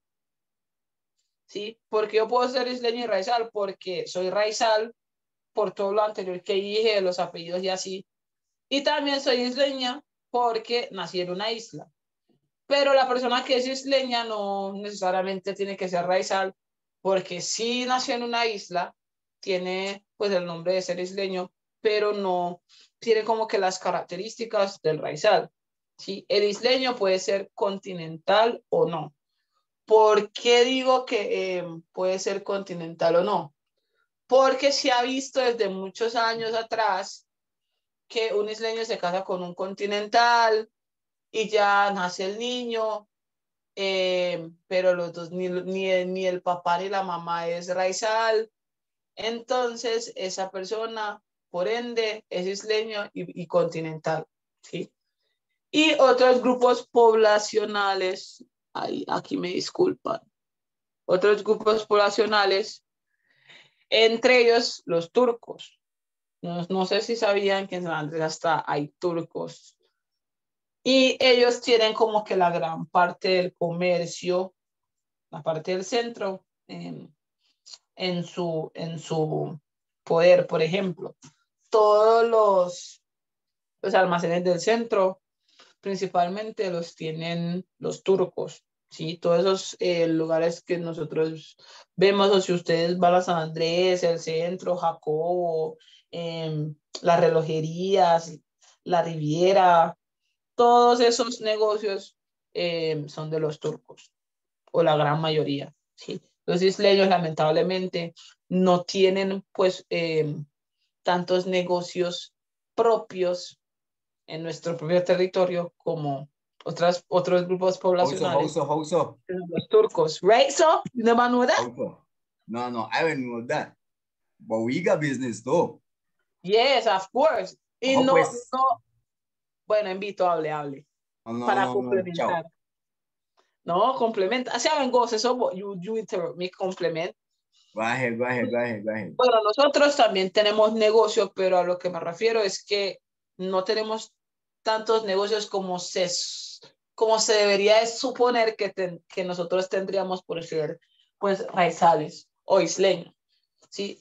¿sí? Porque yo puedo ser isleño y raizal porque soy raizal por todo lo anterior que dije, los apellidos y así. Y también soy isleña porque nací en una isla. Pero la persona que es isleña no necesariamente tiene que ser raizal, porque sí nació en una isla, tiene pues el nombre de ser isleño, pero no tiene como que las características del raizal, ¿sí? El isleño puede ser continental o no. ¿Por qué digo que puede ser continental o no? Porque se ha visto desde muchos años atrás que un isleño se casa con un continental y ya nace el niño, pero los dos, ni el papá ni la mamá es raizal. Entonces, esa persona, por ende, es isleño y continental, ¿sí? Y otros grupos poblacionales, aquí me disculpan, otros grupos poblacionales, entre ellos los turcos. No sé si sabían que en San Andrés hasta hay turcos. Y ellos tienen como que la gran parte del comercio, la parte del centro, en su poder. Por ejemplo, todos los almacenes del centro principalmente los tienen los turcos, ¿sí? Todos esos lugares que nosotros vemos, o si ustedes van a San Andrés, el centro, Jacobo, las relojerías, la Riviera, todos esos negocios son de los turcos, o la gran mayoría, ¿sí? Los isleños lamentablemente no tienen pues tantos negocios propios en nuestro propio territorio como otros grupos poblacionales. How so? Los turcos, right? So, you never know that? No, I don't know that. But we got business though. Yes, of course. Y Ojo, no, pues. bueno, invito, hable. Para complementar. Chao. No, complementa. Así vengo, eso, you interrupt me, complement. Go ahead. Bueno, nosotros también tenemos negocios, pero a lo que me refiero es que no tenemos tantos negocios como como se debería de suponer que nosotros tendríamos por ser pues raizales o isleños, ¿sí?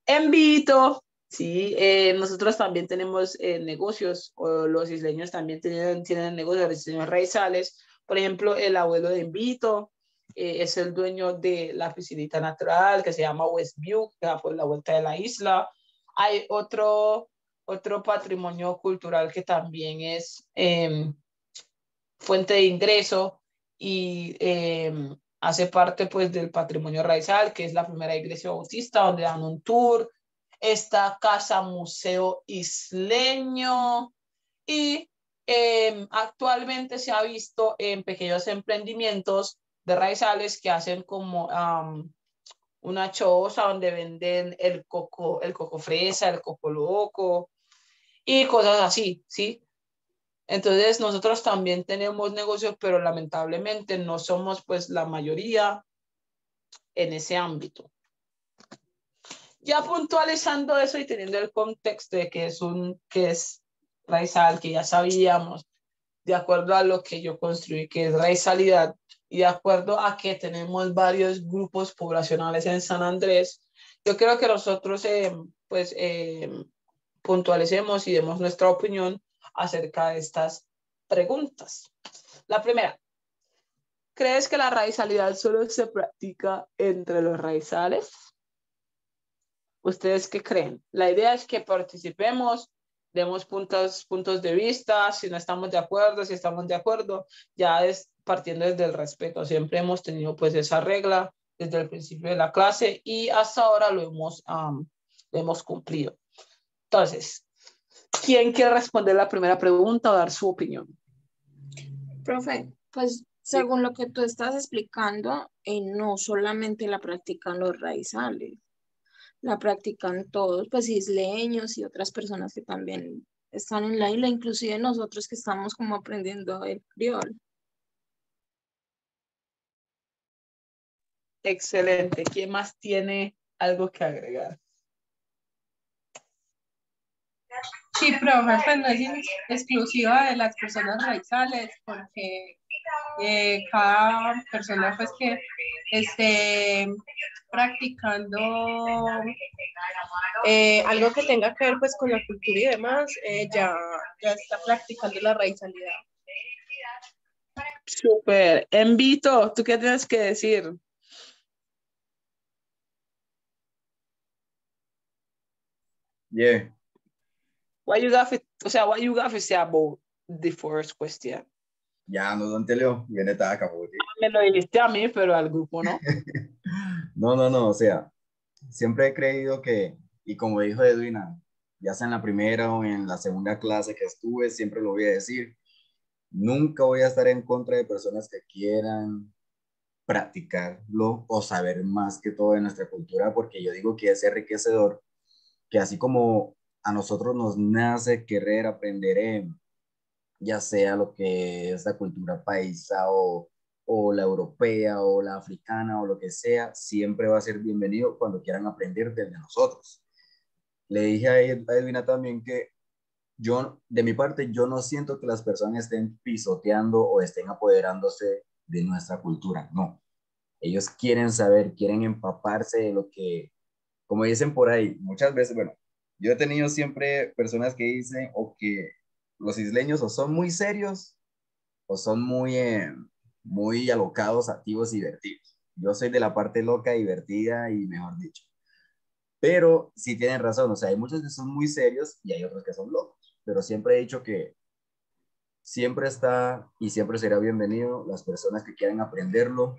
En Vito, sí, nosotros también tenemos negocios, o los isleños también tienen negocios, los isleños raizales. Por ejemplo, el abuelo de Vito es el dueño de la piscinita natural que se llama Westview, que da por la vuelta de la isla. Hay otro patrimonio cultural que también es fuente de ingreso y hace parte pues del patrimonio raizal, que es la primera iglesia bautista, donde dan un tour, esta casa museo isleño, y actualmente se ha visto en pequeños emprendimientos de raizales que hacen como una choza donde venden el coco fresa, el coco loco y cosas así, ¿sí? Entonces nosotros también tenemos negocios, pero lamentablemente no somos pues la mayoría en ese ámbito. Ya puntualizando eso y teniendo el contexto de que es raizal, que ya sabíamos, de acuerdo a lo que yo construí, que es raizalidad, y de acuerdo a que tenemos varios grupos poblacionales en San Andrés, yo creo que nosotros puntualicemos y demos nuestra opinión acerca de estas preguntas. La primera, ¿crees que la raizalidad solo se practica entre los raizales? ¿Ustedes qué creen? La idea es que participemos, demos puntos de vista, si no estamos de acuerdo, si estamos de acuerdo, ya es partiendo desde el respeto. Siempre hemos tenido pues esa regla desde el principio de la clase y hasta ahora lo hemos cumplido. Entonces, ¿quién quiere responder la primera pregunta o dar su opinión? Profe, pues según lo que tú estás explicando, no solamente la practican los raizales, la practican todos, pues isleños y otras personas que también están en la isla, inclusive nosotros que estamos como aprendiendo el criol. Excelente. ¿Quién más tiene algo que agregar? Sí, profe, pues no es exclusiva de las personas raizales, porque cada persona pues que esté practicando algo que tenga que ver pues con la cultura y demás, ya está practicando la raizalidad. Súper. Envito, ¿tú qué tienes que decir? Yeah. What you got to say about the first question? Ya no te leo, viene acá, Me lo dijiste a mí, pero al grupo no. No, o sea, siempre he creído que, y como dijo Edwina, ya sea en la primera o en la segunda clase que estuve, siempre lo voy a decir, nunca voy a estar en contra de personas que quieran practicarlo o saber más que todo de nuestra cultura, porque yo digo que es enriquecedor, que así como a nosotros nos nace querer aprender ya sea lo que es la cultura paisa o la europea o la africana o lo que sea, siempre va a ser bienvenido cuando quieran aprender desde nosotros. Le dije a Edwina también que yo, de mi parte, yo no siento que las personas estén pisoteando o estén apoderándose de nuestra cultura, no. Ellos quieren saber, quieren empaparse de lo que, como dicen por ahí, muchas veces, bueno, yo he tenido siempre personas que dicen o que los isleños o son muy serios o son muy alocados, activos y divertidos. Yo soy de la parte loca, divertida y mejor dicho. Pero sí tienen razón, o sea, hay muchos que son muy serios y hay otros que son locos. Pero siempre he dicho que siempre está y siempre será bienvenido las personas que quieran aprenderlo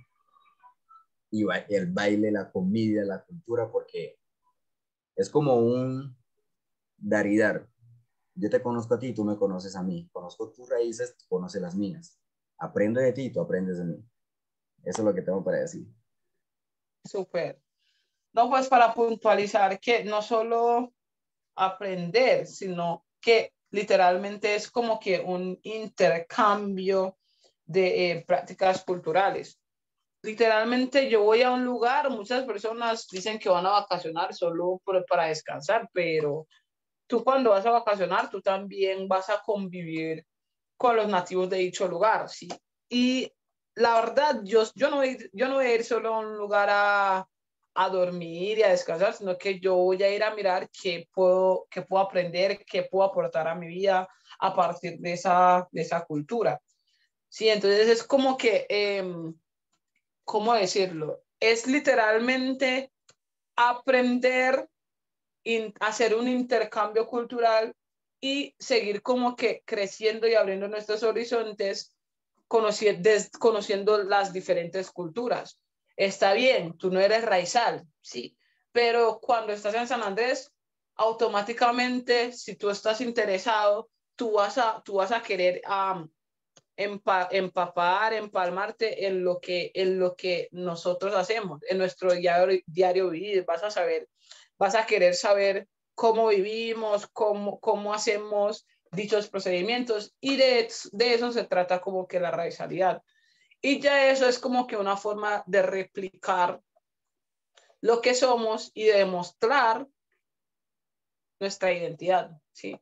y el baile, la comida, la cultura, porque es como un dar y dar. Yo te conozco a ti, tú me conoces a mí. Conozco tus raíces, tú conoces las mías. Aprendo de ti, tú aprendes de mí. Eso es lo que tengo para decir. Súper. No, pues para puntualizar que no solo aprender, sino que literalmente es como que un intercambio de prácticas culturales. Literalmente yo voy a un lugar, muchas personas dicen que van a vacacionar solo para descansar, pero tú cuando vas a vacacionar, tú también vas a convivir con los nativos de dicho lugar, ¿sí? Y la verdad, yo no voy a ir solo a un lugar a dormir y a descansar, sino que yo voy a ir a mirar qué puedo aprender, qué puedo aportar a mi vida a partir de esa cultura. Sí, entonces es como que, ¿cómo decirlo? Es literalmente aprender, hacer un intercambio cultural y seguir como que creciendo y abriendo nuestros horizontes, conociendo las diferentes culturas. Está bien, tú no eres raizal, sí, pero cuando estás en San Andrés, automáticamente, si tú estás interesado, tú vas a querer empalmarte en lo que nosotros hacemos, en nuestro diario vivir. Vas a querer saber cómo vivimos, cómo hacemos dichos procedimientos, y de eso se trata como que la raizalidad. Y ya eso es como que una forma de replicar lo que somos y de demostrar nuestra identidad, ¿sí?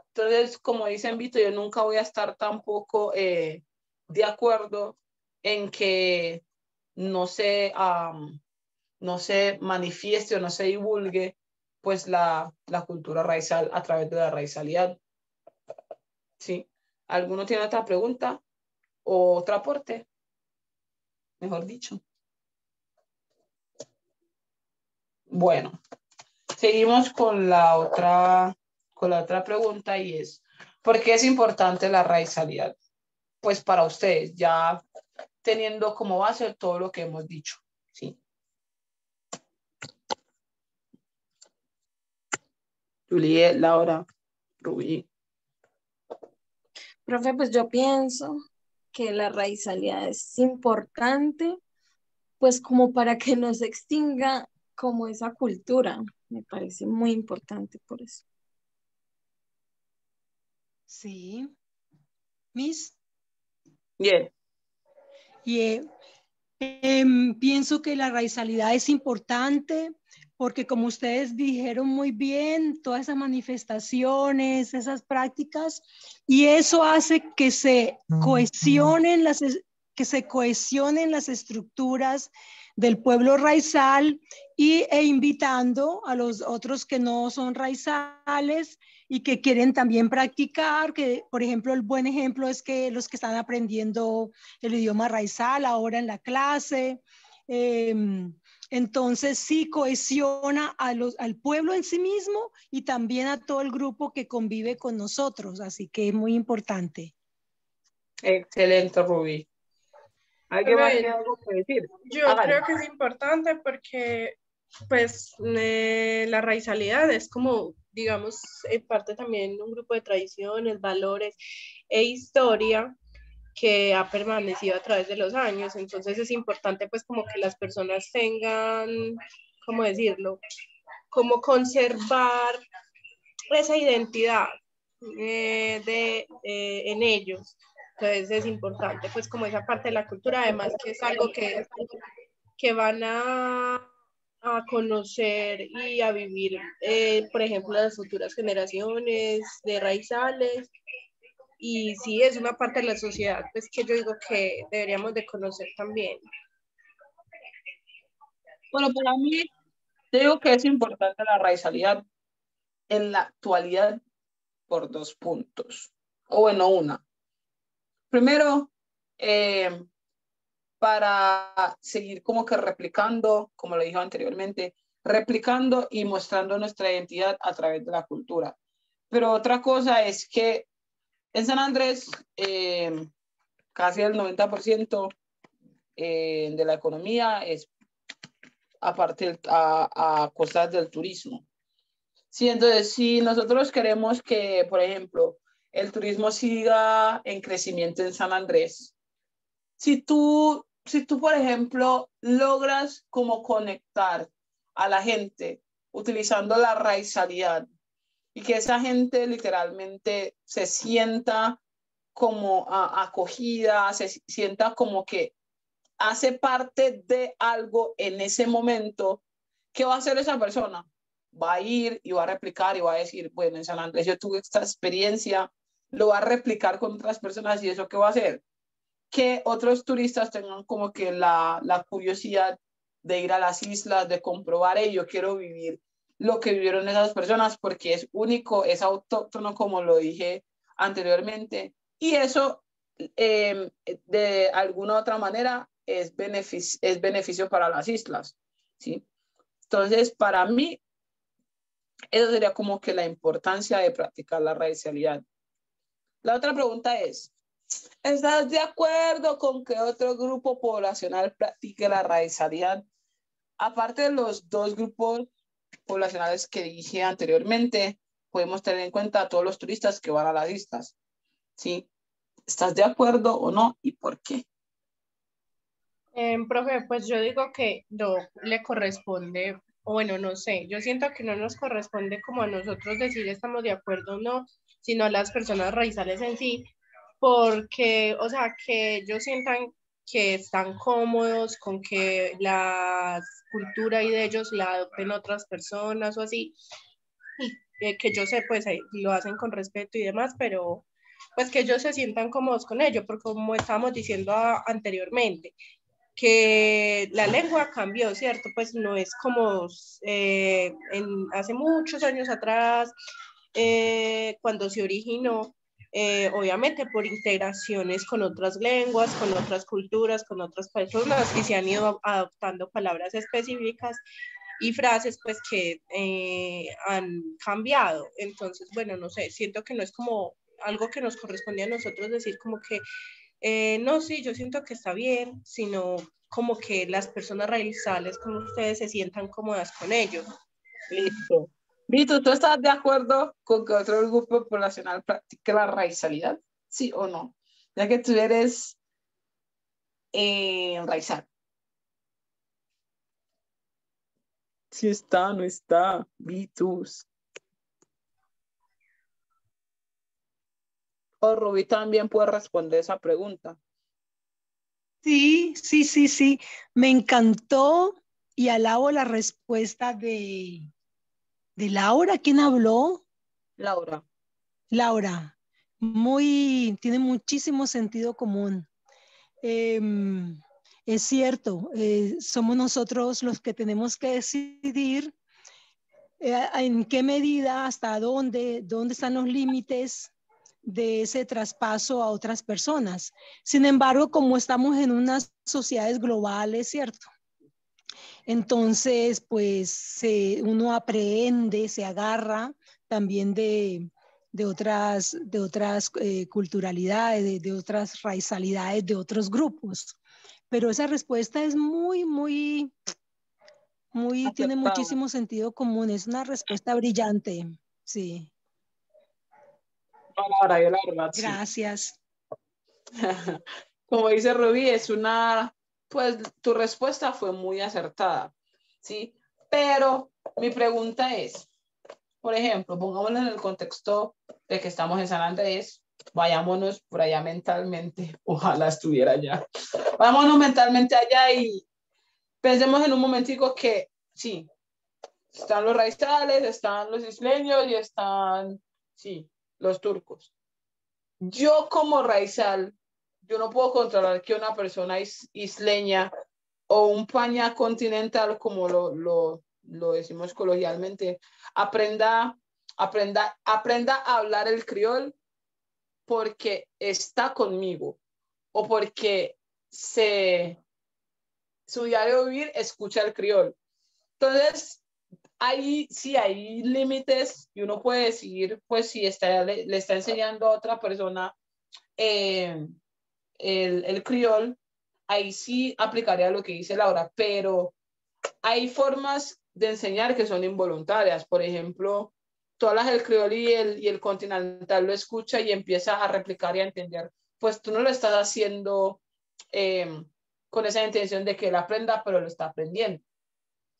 Entonces, como dicen Vito, yo nunca voy a estar tampoco de acuerdo en que no se, no se manifieste o no se divulgue pues la cultura raizal a través de la raizalidad, ¿sí? ¿Alguno tiene otra pregunta o otro aporte? Mejor dicho. Bueno, seguimos con la otra pregunta, y es, ¿por qué es importante la raizalidad? Pues para ustedes, ya teniendo como base todo lo que hemos dicho, ¿sí? Juliet, Laura, Rubí. Profe, pues yo pienso que la raizalidad es importante, pues como para que no se extinga como esa cultura. Me parece muy importante por eso. Sí. Miss. Bien. Y pienso que la raizalidad es importante porque, como ustedes dijeron muy bien, todas esas manifestaciones, esas prácticas, y eso hace que se cohesionen las estructuras del pueblo raizal, e invitando a los otros que no son raizales y que quieren también practicar, que por ejemplo el buen ejemplo es que los que están aprendiendo el idioma raizal ahora en la clase, entonces sí cohesiona al pueblo en sí mismo y también a todo el grupo que convive con nosotros, así que es muy importante. Excelente, Rubí. ¿Alguien más tiene algo que decir? Yo creo que es importante porque pues la raizalidad es como, digamos, en parte también un grupo de tradiciones, valores e historia que ha permanecido a través de los años. Entonces es importante pues como que las personas tengan, ¿cómo decirlo? Como conservar esa identidad en ellos. Entonces es importante pues como esa parte de la cultura, además que es algo que van a conocer y a vivir, por ejemplo, las futuras generaciones de raizales. Y sí, es una parte de la sociedad pues que yo digo que deberíamos de conocer también. Bueno, para mí, te digo que es importante la raizalidad en la actualidad por 2 puntos. O bueno, una. Primero, para seguir como que replicando, como lo dijo anteriormente, replicando y mostrando nuestra identidad a través de la cultura. Pero otra cosa es que en San Andrés, casi el 90% de la economía es a costas del turismo. Sí, entonces, si nosotros queremos que, por ejemplo, el turismo siga en crecimiento en San Andrés, si tú, por ejemplo, logras como conectar a la gente utilizando la raizalidad y que esa gente literalmente se sienta como acogida, se sienta como que hace parte de algo en ese momento, ¿qué va a hacer esa persona? Va a ir y va a replicar y va a decir, bueno, en San Andrés yo tuve esta experiencia, lo va a replicar con otras personas y eso qué va a hacer, que otros turistas tengan como que la curiosidad de ir a las islas, de comprobar, yo quiero vivir lo que vivieron esas personas porque es único, es autóctono, como lo dije anteriormente, y eso de alguna otra manera es beneficio para las islas, ¿sí? Entonces, para mí, eso sería como que la importancia de practicar la racialidad. La otra pregunta es, ¿estás de acuerdo con que otro grupo poblacional practique la racialidad? Aparte de los dos grupos poblacionales que dije anteriormente, podemos tener en cuenta a todos los turistas que van a las islas, ¿sí? ¿Estás de acuerdo o no? ¿Y por qué? Profe, pues yo digo que no le corresponde, o bueno, no sé, yo siento que no nos corresponde como a nosotros decir estamos de acuerdo o no, sino a las personas raizales en sí, porque, o sea, que ellos sientan que están cómodos con que la cultura y de ellos la adopten otras personas o así, y que yo sé, pues lo hacen con respeto y demás, pero pues que ellos se sientan cómodos con ello, porque como estábamos diciendo anteriormente, que la lengua cambió, ¿cierto? Pues no es como hace muchos años atrás, cuando se originó, obviamente por integraciones con otras lenguas, con otras culturas, con otras personas, y se han ido adoptando palabras específicas y frases pues que han cambiado. Entonces, bueno, no sé, siento que no es como algo que nos corresponde a nosotros decir como que no, sí, yo siento que está bien, sino como que las personas raizales como ustedes se sientan cómodas con ellos. Listo. Vito, ¿tú estás de acuerdo con que otro grupo poblacional practique la raizalidad? ¿Sí o no? Ya que tú eres raizal. Sí está, no está. Vitus. O Rubí también puede responder esa pregunta. Sí, sí, sí, sí. Me encantó y alabo la respuesta de Laura. ¿Quién habló? Laura. Laura. Tiene muchísimo sentido común. Es cierto, somos nosotros los que tenemos que decidir en qué medida, hasta dónde están los límites de ese traspaso a otras personas. Sin embargo, como estamos en unas sociedades globales, ¿cierto? Entonces, pues uno aprende, se agarra también de otras culturalidades, de otras raizalidades, de otros grupos. Pero esa respuesta es tiene Aceptado. muchísimo sentido común, es una respuesta brillante. Sí, No, Laura, yo la verdad sí. gracias. Como dice Rubí, pues tu respuesta fue muy acertada, ¿sí? Pero mi pregunta es, por ejemplo, pongámoslo en el contexto de que estamos en San Andrés, vayámonos por allá mentalmente, ojalá estuviera allá, vayámonos mentalmente allá y pensemos en un momentico que sí, están los raizales, están los isleños y están, sí, los turcos. Yo como raizal, yo no puedo controlar que una persona isleña o un paña continental, como lo decimos coloquialmente, aprenda a hablar el criol porque está conmigo o porque su diario vivir escucha el criol. Entonces, ahí sí hay límites y uno puede decir, pues si le está enseñando a otra persona eh, el criol, ahí sí aplicaría lo que dice Laura, pero hay formas de enseñar que son involuntarias. Por ejemplo, tú hablas el criol y el continental lo escucha y empieza a replicar y a entender. Pues tú no lo estás haciendo con esa intención de que él aprenda, pero lo está aprendiendo,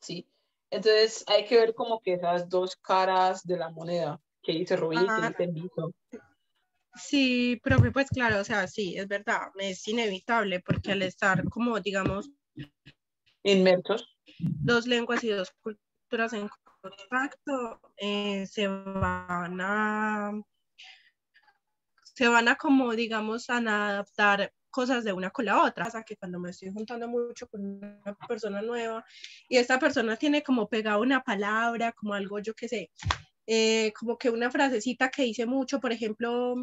¿sí? Entonces hay que ver como que esas dos caras de la moneda, que dice Rubí, que Ah, dice Vito. sí, profe, pues claro, o sea, sí, es verdad, es inevitable porque al estar como, digamos, Inmersos. dos lenguas y dos culturas en contacto, se van a se van a como, digamos, a adaptar cosas de una con la otra. O sea, que cuando me estoy juntando mucho con una persona nueva y esta persona tiene como pegado una palabra, como algo, yo qué sé, como que una frasecita que dice mucho, por ejemplo,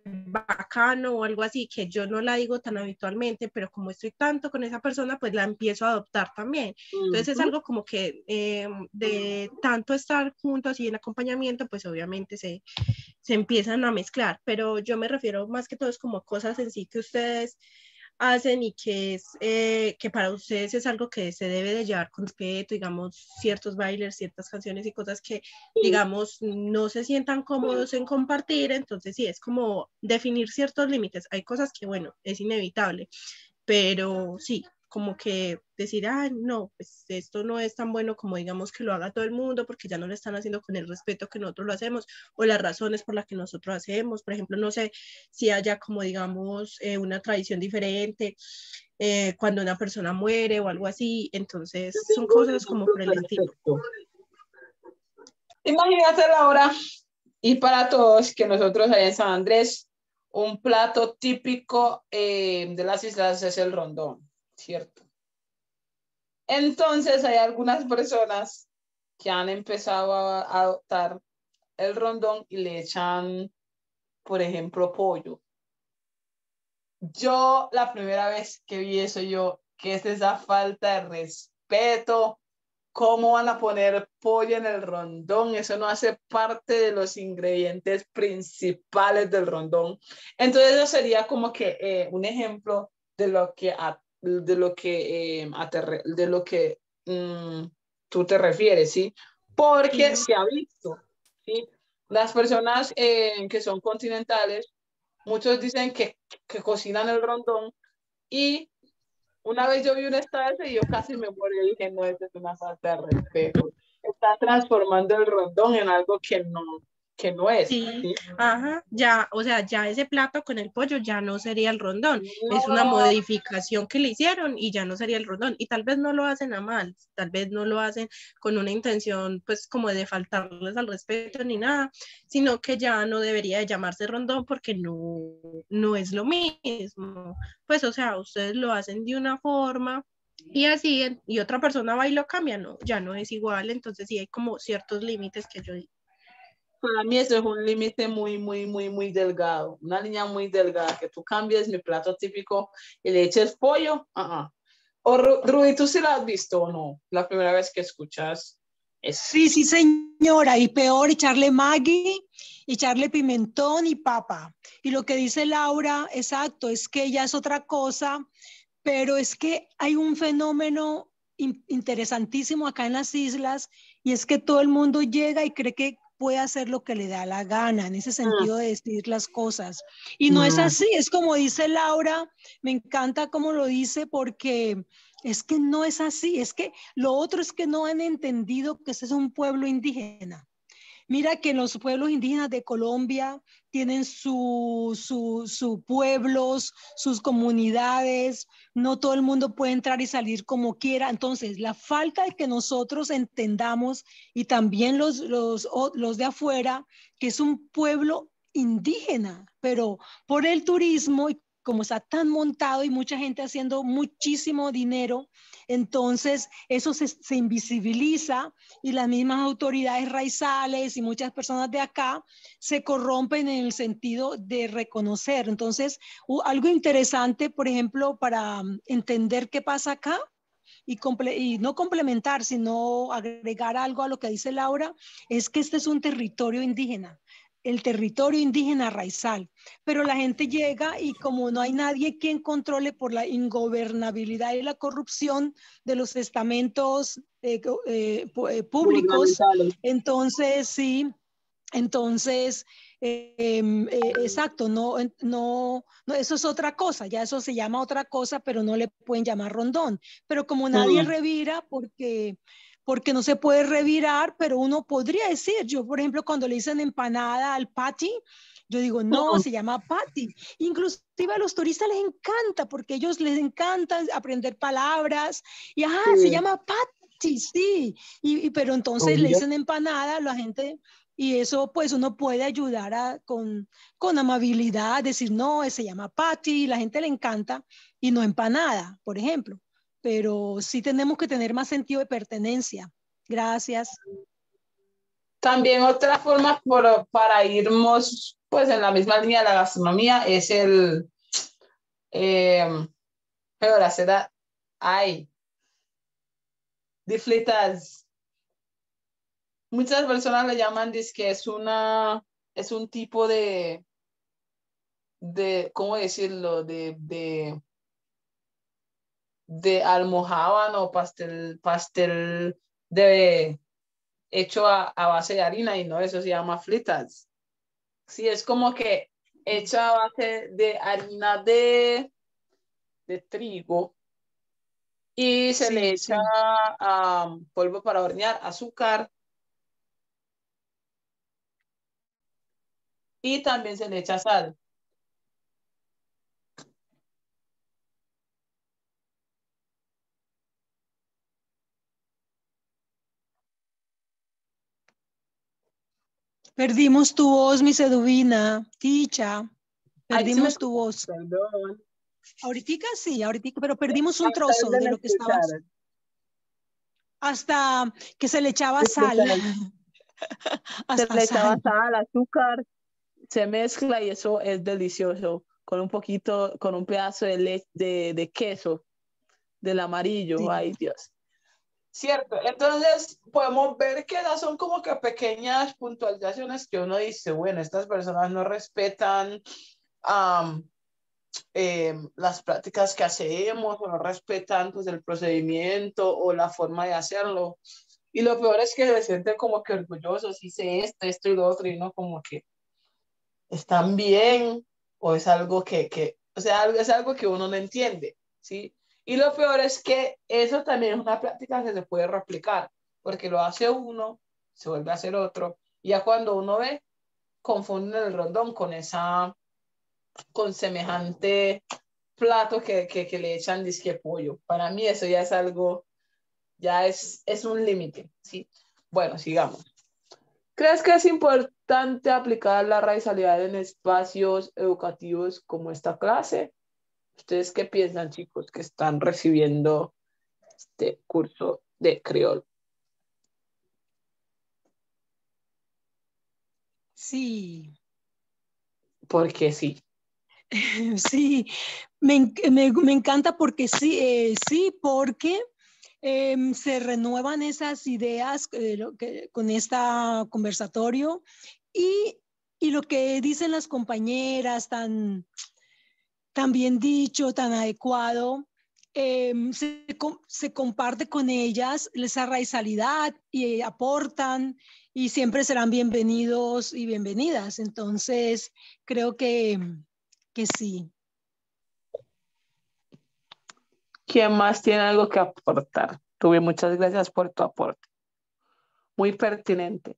bacano o algo así, que yo no la digo tan habitualmente, pero como estoy tanto con esa persona, pues la empiezo a adoptar también. Entonces es algo como que de tanto estar juntos y en acompañamiento, pues obviamente se empiezan a mezclar, pero yo me refiero más que todo es como cosas en sí que ustedes hacen y que es que para ustedes es algo que se debe de llevar con respeto, digamos, ciertos bailes, ciertas canciones y cosas que, digamos, no se sientan cómodos en compartir, entonces sí, es como definir ciertos límites. Hay cosas que, bueno, es inevitable, pero sí, como que decir, ah, no, pues esto no es tan bueno como digamos que lo haga todo el mundo porque ya no lo están haciendo con el respeto que nosotros lo hacemos o las razones por las que nosotros hacemos. Por ejemplo, no sé si haya como digamos una tradición diferente cuando una persona muere o algo así. Entonces son cosas como por el estilo. Imagínate, Laura, y para todos que nosotros allá en San Andrés, un plato típico de las islas es el rondón, ¿cierto? Entonces hay algunas personas que han empezado a adoptar el rondón y le echan, por ejemplo, pollo. Yo la primera vez que vi eso, ¿qué es esa falta de respeto? ¿Cómo van a poner pollo en el rondón? Eso no hace parte de los ingredientes principales del rondón. Entonces eso sería como que un ejemplo de lo que tú te refieres, ¿sí? Porque se ha visto, ¿sí? Las personas que son continentales, muchos dicen que cocinan el rondón y una vez yo vi un estado y yo casi me muero y dije, no, esto es una falta de respeto. Está transformando el rondón en algo que no es. Sí, ¿sí? ajá, ya, o sea, ya ese plato con el pollo ya no sería el rondón, No, es una modificación que le hicieron y ya no sería el rondón. Y tal vez no lo hacen a mal, tal vez no lo hacen con una intención, pues, como de faltarles al respeto ni nada, sino que ya no debería de llamarse rondón porque no es lo mismo. Pues, o sea, ustedes lo hacen de una forma y así, y otra persona va y lo cambia, no, ya no es igual, entonces sí hay como ciertos límites que yo digo. para mí eso es un límite muy, muy, muy, muy delgado. Una línea muy delgada. Que tú cambies mi plato típico y le eches pollo. O Rudy, ¿tú sí la has visto o no? La primera vez que escuchas eso. Sí, sí, señora, y peor echarle Maggi, echarle pimentón y papa. Y lo que dice Laura, exacto, es que ya es otra cosa, pero es que hay un fenómeno interesantísimo acá en las islas y es que todo el mundo llega y cree que puede hacer lo que le da la gana, en ese sentido de decir las cosas. Y no es así, es como dice Laura, me encanta cómo lo dice porque es que no es así, es que lo otro es que no han entendido que ese es un pueblo indígena. Mira que los pueblos indígenas de Colombia tienen sus pueblos, sus comunidades, no todo el mundo puede entrar y salir como quiera. Entonces, la falta de que nosotros entendamos y también los de afuera, que es un pueblo indígena, pero por el turismo y como está tan montado y mucha gente haciendo muchísimo dinero, entonces eso se invisibiliza y las mismas autoridades raizales y muchas personas de acá se corrompen en el sentido de reconocer. Entonces, algo interesante, por ejemplo, para entender qué pasa acá y no complementar, sino agregar algo a lo que dice Laura, es que este es un territorio indígena, el territorio indígena raizal, pero la gente llega y como no hay nadie quien controle por la ingobernabilidad y la corrupción de los estamentos públicos, entonces sí, entonces, exacto, no, eso es otra cosa, ya eso se llama otra cosa, pero no le pueden llamar rondón. Pero como nadie revira, porque no se puede revirar, pero uno podría decir, yo por ejemplo, cuando le dicen empanada al patty, yo digo, no, se llama patty. Inclusive a los turistas les encanta, porque a ellos les encanta aprender palabras, y se llama patty, sí, pero entonces le dicen empanada, la gente Y eso pues uno puede ayudar con amabilidad, decir, no, se llama Patty, la gente le encanta y no empanada, por ejemplo. Pero sí tenemos que tener más sentido de pertenencia. Gracias. También otra forma para irnos pues en la misma línea de la gastronomía es pero la seda, ay, de fritas. Muchas personas le llaman que es un tipo ¿cómo decirlo? De almojábano, pastel hecho a base de harina y no, eso se llama fritas. Sí, es como que hecho a base de harina de trigo y se le echa Sí. polvo para hornear, azúcar y también se le echa sal. Perdimos tu voz, mi seduvina, Ticha. Ay, sí me Perdimos tu escuchan, voz. perdón. Ahorita sí, ahorita, pero perdimos un Hasta trozo donde de me lo que estabas. escucharon. Hasta que se le echaba De sal. fritas. Se Hasta le echaba sal. sal, azúcar, se mezcla y eso es delicioso, con un poquito, con un pedazo de queso, del amarillo, Sí. ay Dios. Cierto, entonces podemos ver que esas son como que pequeñas puntualizaciones que uno dice, bueno, estas personas no respetan las prácticas que hacemos o no respetan pues el procedimiento o la forma de hacerlo. Y lo peor es que se sienten como que orgullosos, hice esto y lo otro, y no como que están bien o es algo o sea, es algo que uno no entiende, ¿sí? Y lo peor es que eso también es una práctica que se puede replicar, porque lo hace uno, se vuelve a hacer otro, y ya cuando uno ve, confunden el rondón con semejante plato que le echan disque pollo. Para mí eso ya es algo, ya es un límite, ¿sí? Bueno, sigamos. ¿Crees que es importante aplicar la raizalidad en espacios educativos como esta clase? ¿Ustedes qué piensan, chicos, que están recibiendo este curso de criol? Sí. Porque sí. Sí, me encanta porque sí, sí, porque se renuevan esas ideas con este conversatorio y, y lo que dicen las compañeras tan bien dicho, tan adecuado, se comparte con ellas esa raizalidad y aportan y siempre serán bienvenidos y bienvenidas. Entonces, creo que sí. ¿Quién más tiene algo que aportar? Tuve muchas gracias por tu aporte. Muy pertinente.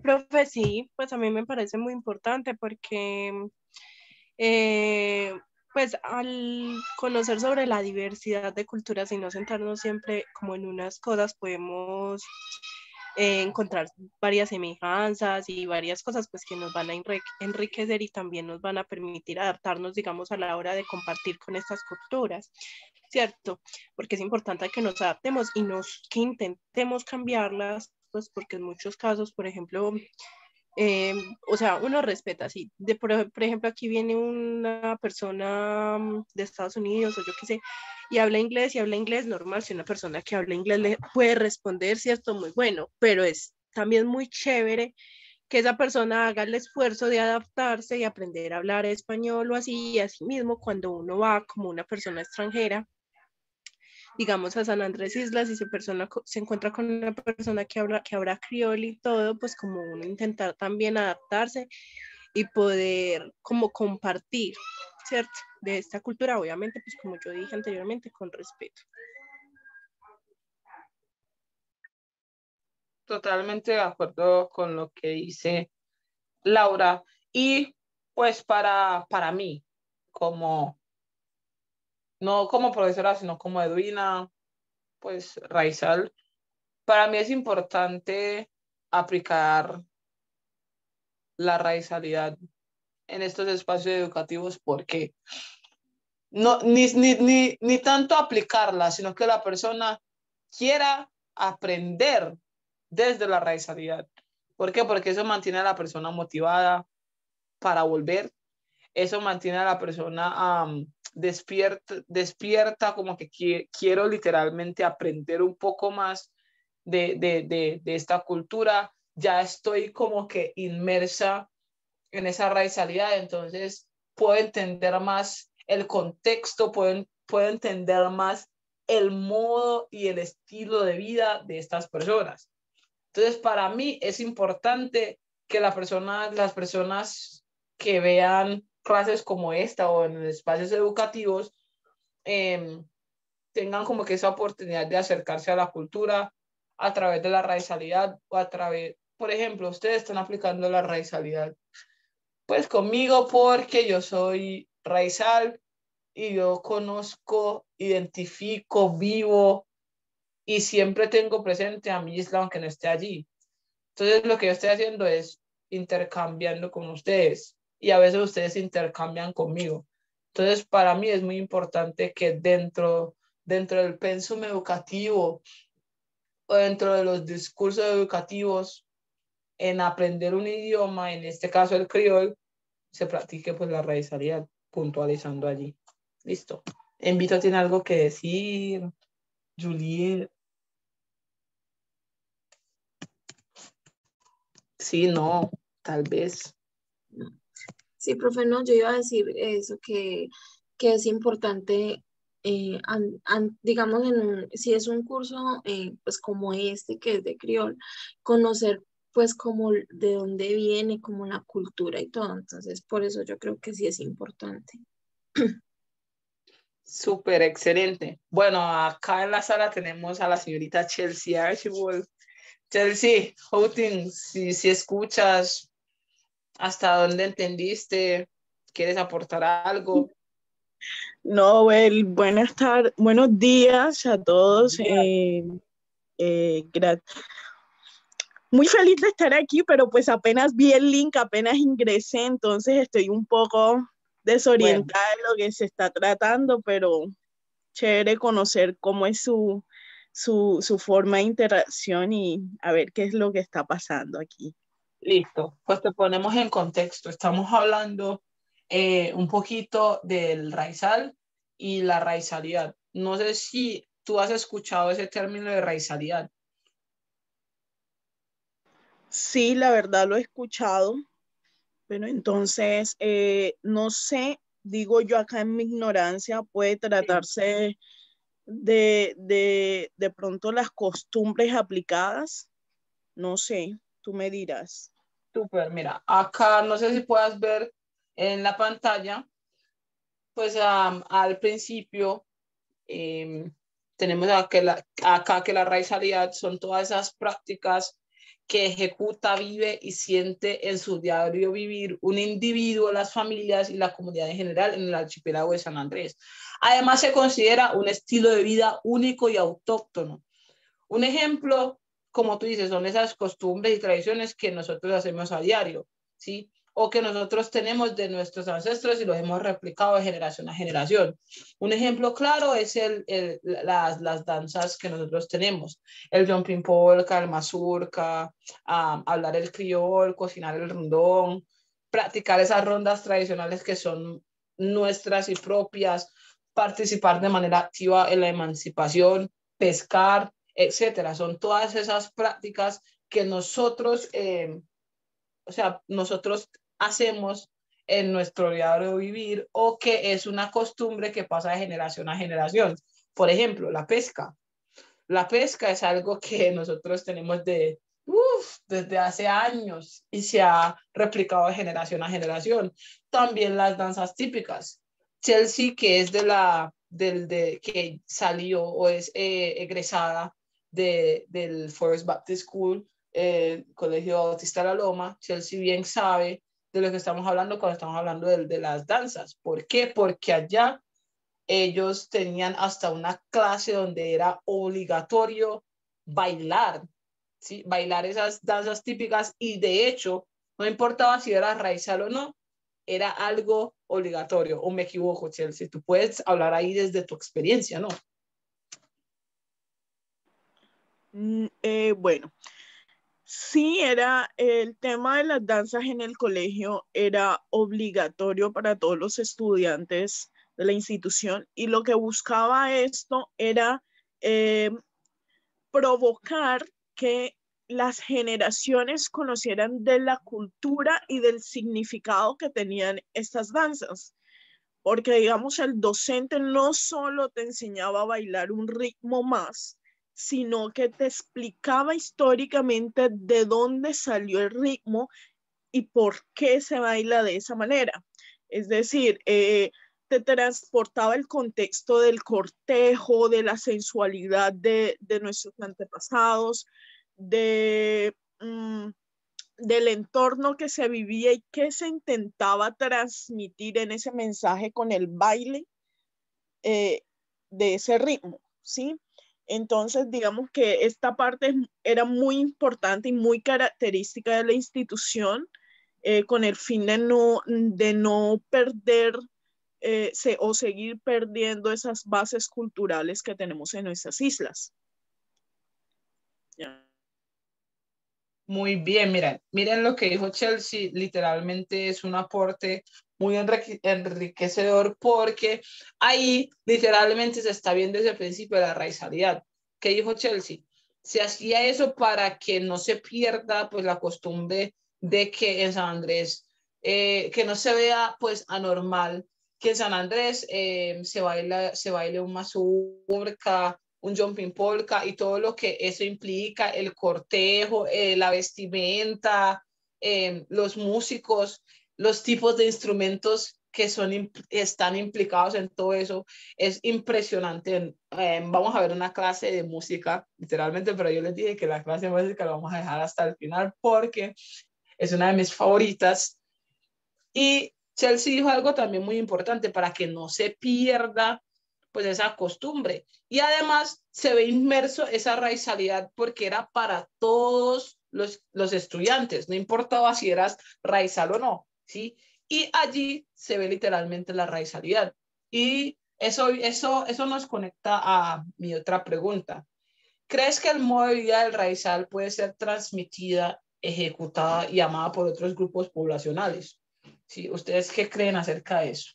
Profe, sí, pues a mí me parece muy importante porque pues al conocer sobre la diversidad de culturas y no centrarnos siempre como en unas cosas, podemos encontrar varias semejanzas y varias cosas pues que nos van a enriquecer y también nos van a permitir adaptarnos, digamos, a la hora de compartir con estas culturas, ¿cierto? Porque es importante que nos adaptemos y que intentemos cambiarlas, pues porque en muchos casos, por ejemplo, o sea, uno respeta así. Por ejemplo, aquí viene una persona de Estados Unidos o yo qué sé, y habla inglés normal. Si una persona que habla inglés le puede responder, ¿cierto? Muy bueno, pero es también muy chévere que esa persona haga el esfuerzo de adaptarse y aprender a hablar español o así, y así mismo cuando uno va como una persona extranjera, digamos, a San Andrés Islas y se encuentra con una persona que habla criol y todo, pues como uno intentar también adaptarse y poder como compartir, ¿cierto? De esta cultura, obviamente, pues como yo dije anteriormente, con respeto. Totalmente de acuerdo con lo que dice Laura. Y pues para mí, como, no como profesora, sino como Edwina, pues raizal, para mí es importante aplicar la raizalidad en estos espacios educativos porque no, ni tanto aplicarla, sino que la persona quiera aprender desde la raizalidad. ¿Por qué? Porque eso mantiene a la persona motivada para volver, eso mantiene a la persona despierta, como que quiero literalmente aprender un poco más de esta cultura, ya estoy como que inmersa en esa raizalidad, entonces puedo entender más el contexto, puedo entender más el modo y el estilo de vida de estas personas. Entonces, para mí es importante que las personas que vean clases como esta o en espacios educativos tengan como que esa oportunidad de acercarse a la cultura a través de la raizalidad o a través, por ejemplo, ustedes están aplicando la raizalidad pues conmigo porque yo soy raizal y yo conozco, identifico, vivo y siempre tengo presente a mi isla aunque no esté allí. Entonces lo que yo estoy haciendo es intercambiando con ustedes y a veces ustedes intercambian conmigo. Entonces para mí es muy importante que dentro del pensum educativo o dentro de los discursos educativos en aprender un idioma, en este caso el criol, se practique pues la raizalidad, puntualizando allí. Listo. Envito tiene algo que decir. Juliet. Sí, no, tal vez. Sí, profe, no, yo iba a decir eso, que es importante, digamos, si es un curso, pues como este, que es de criol, conocer pues como de dónde viene, como la cultura y todo. Entonces, por eso yo creo que sí es importante. Súper excelente. Bueno, acá en la sala tenemos a la señorita Chelsea Archibald. Chelsea, Houghton, si escuchas, ¿hasta dónde entendiste? ¿Quieres aportar algo? No, buenos días a todos. Muy feliz de estar aquí, pero pues apenas vi el link, apenas ingresé, entonces estoy un poco desorientada de lo que se está tratando, pero chévere conocer cómo es su forma de interacción y a ver qué es lo que está pasando aquí. Listo, pues te ponemos en contexto. Estamos hablando un poquito del raizal y la raizalidad. No sé si tú has escuchado ese término de raizalidad. Sí, la verdad lo he escuchado, pero entonces no sé, digo yo acá en mi ignorancia, puede tratarse de pronto las costumbres aplicadas, no sé, tú me dirás. Súper, mira, acá no sé si puedas ver en la pantalla, pues al principio tenemos acá que la raizalidad son todas esas prácticas que ejecuta, vive y siente en su diario vivir un individuo, las familias y la comunidad en general en el archipiélago de San Andrés. Además, se considera un estilo de vida único y autóctono. Un ejemplo, como tú dices, son esas costumbres y tradiciones que nosotros hacemos a diario, ¿sí? O que nosotros tenemos de nuestros ancestros y los hemos replicado de generación a generación. Un ejemplo claro es las danzas que nosotros tenemos, el jumping polka, el mazurca, hablar el criol, cocinar el rondón, practicar esas rondas tradicionales que son nuestras y propias, participar de manera activa en la emancipación, pescar, etcétera. Son todas esas prácticas que nosotros, nosotros hacemos en nuestro diario vivir o que es una costumbre que pasa de generación a generación. Por ejemplo, la pesca. La pesca es algo que nosotros tenemos desde hace años y se ha replicado de generación a generación. También las danzas típicas. Chelsea, que es que salió o es egresada del Forest Baptist School, Colegio Bautista La Loma, Chelsea bien sabe de lo que estamos hablando cuando estamos hablando de las danzas. ¿Por qué? Porque allá ellos tenían hasta una clase donde era obligatorio bailar, ¿sí? Bailar esas danzas típicas, y de hecho, no importaba si era raizal o no, era algo obligatorio. ¿O me equivoco, Chelsea? Tú puedes hablar ahí desde tu experiencia, ¿no? Bueno, sí, era el tema de las danzas en el colegio, era obligatorio para todos los estudiantes de la institución, y lo que buscaba esto era provocar que las generaciones conocieran de la cultura y del significado que tenían estas danzas. Porque, digamos, el docente no solo te enseñaba a bailar un ritmo más, sino que te explicaba históricamente de dónde salió el ritmo y por qué se baila de esa manera. Es decir, te transportaba el contexto del cortejo, de la sensualidad de nuestros antepasados, de, del entorno que se vivía y que se intentaba transmitir en ese mensaje con el baile de ese ritmo, ¿sí? Entonces, digamos que esta parte era muy importante y muy característica de la institución, con el fin de no perder o seguir perdiendo esas bases culturales que tenemos en nuestras islas. Yeah. Muy bien, miren lo que dijo Chelsea, literalmente es un aporte muy enriquecedor, porque ahí literalmente se está viendo desde el principio la raizalidad. ¿Qué dijo Chelsea? Se hacía eso para que no se pierda pues la costumbre de que en San Andrés, que no se vea pues anormal que en San Andrés se baile un mazurca, un jumping polka y todo lo que eso implica, el cortejo, la vestimenta, los músicos, los tipos de instrumentos que están implicados en todo eso. Es impresionante. Vamos a ver una clase de música, literalmente, pero yo les dije que la clase de música la vamos a dejar hasta el final porque es una de mis favoritas. Y Chelsea dijo algo también muy importante para que no se pierda pues esa costumbre. Y además se ve inmerso esa raizalidad porque era para todos los estudiantes, no importaba si eras raizal o no, ¿sí? Y allí se ve literalmente la raizalidad. Y eso nos conecta a mi otra pregunta. ¿Crees que el modo de vida del raizal puede ser transmitida, ejecutada y amada por otros grupos poblacionales? ¿Sí? ¿Ustedes qué creen acerca de eso?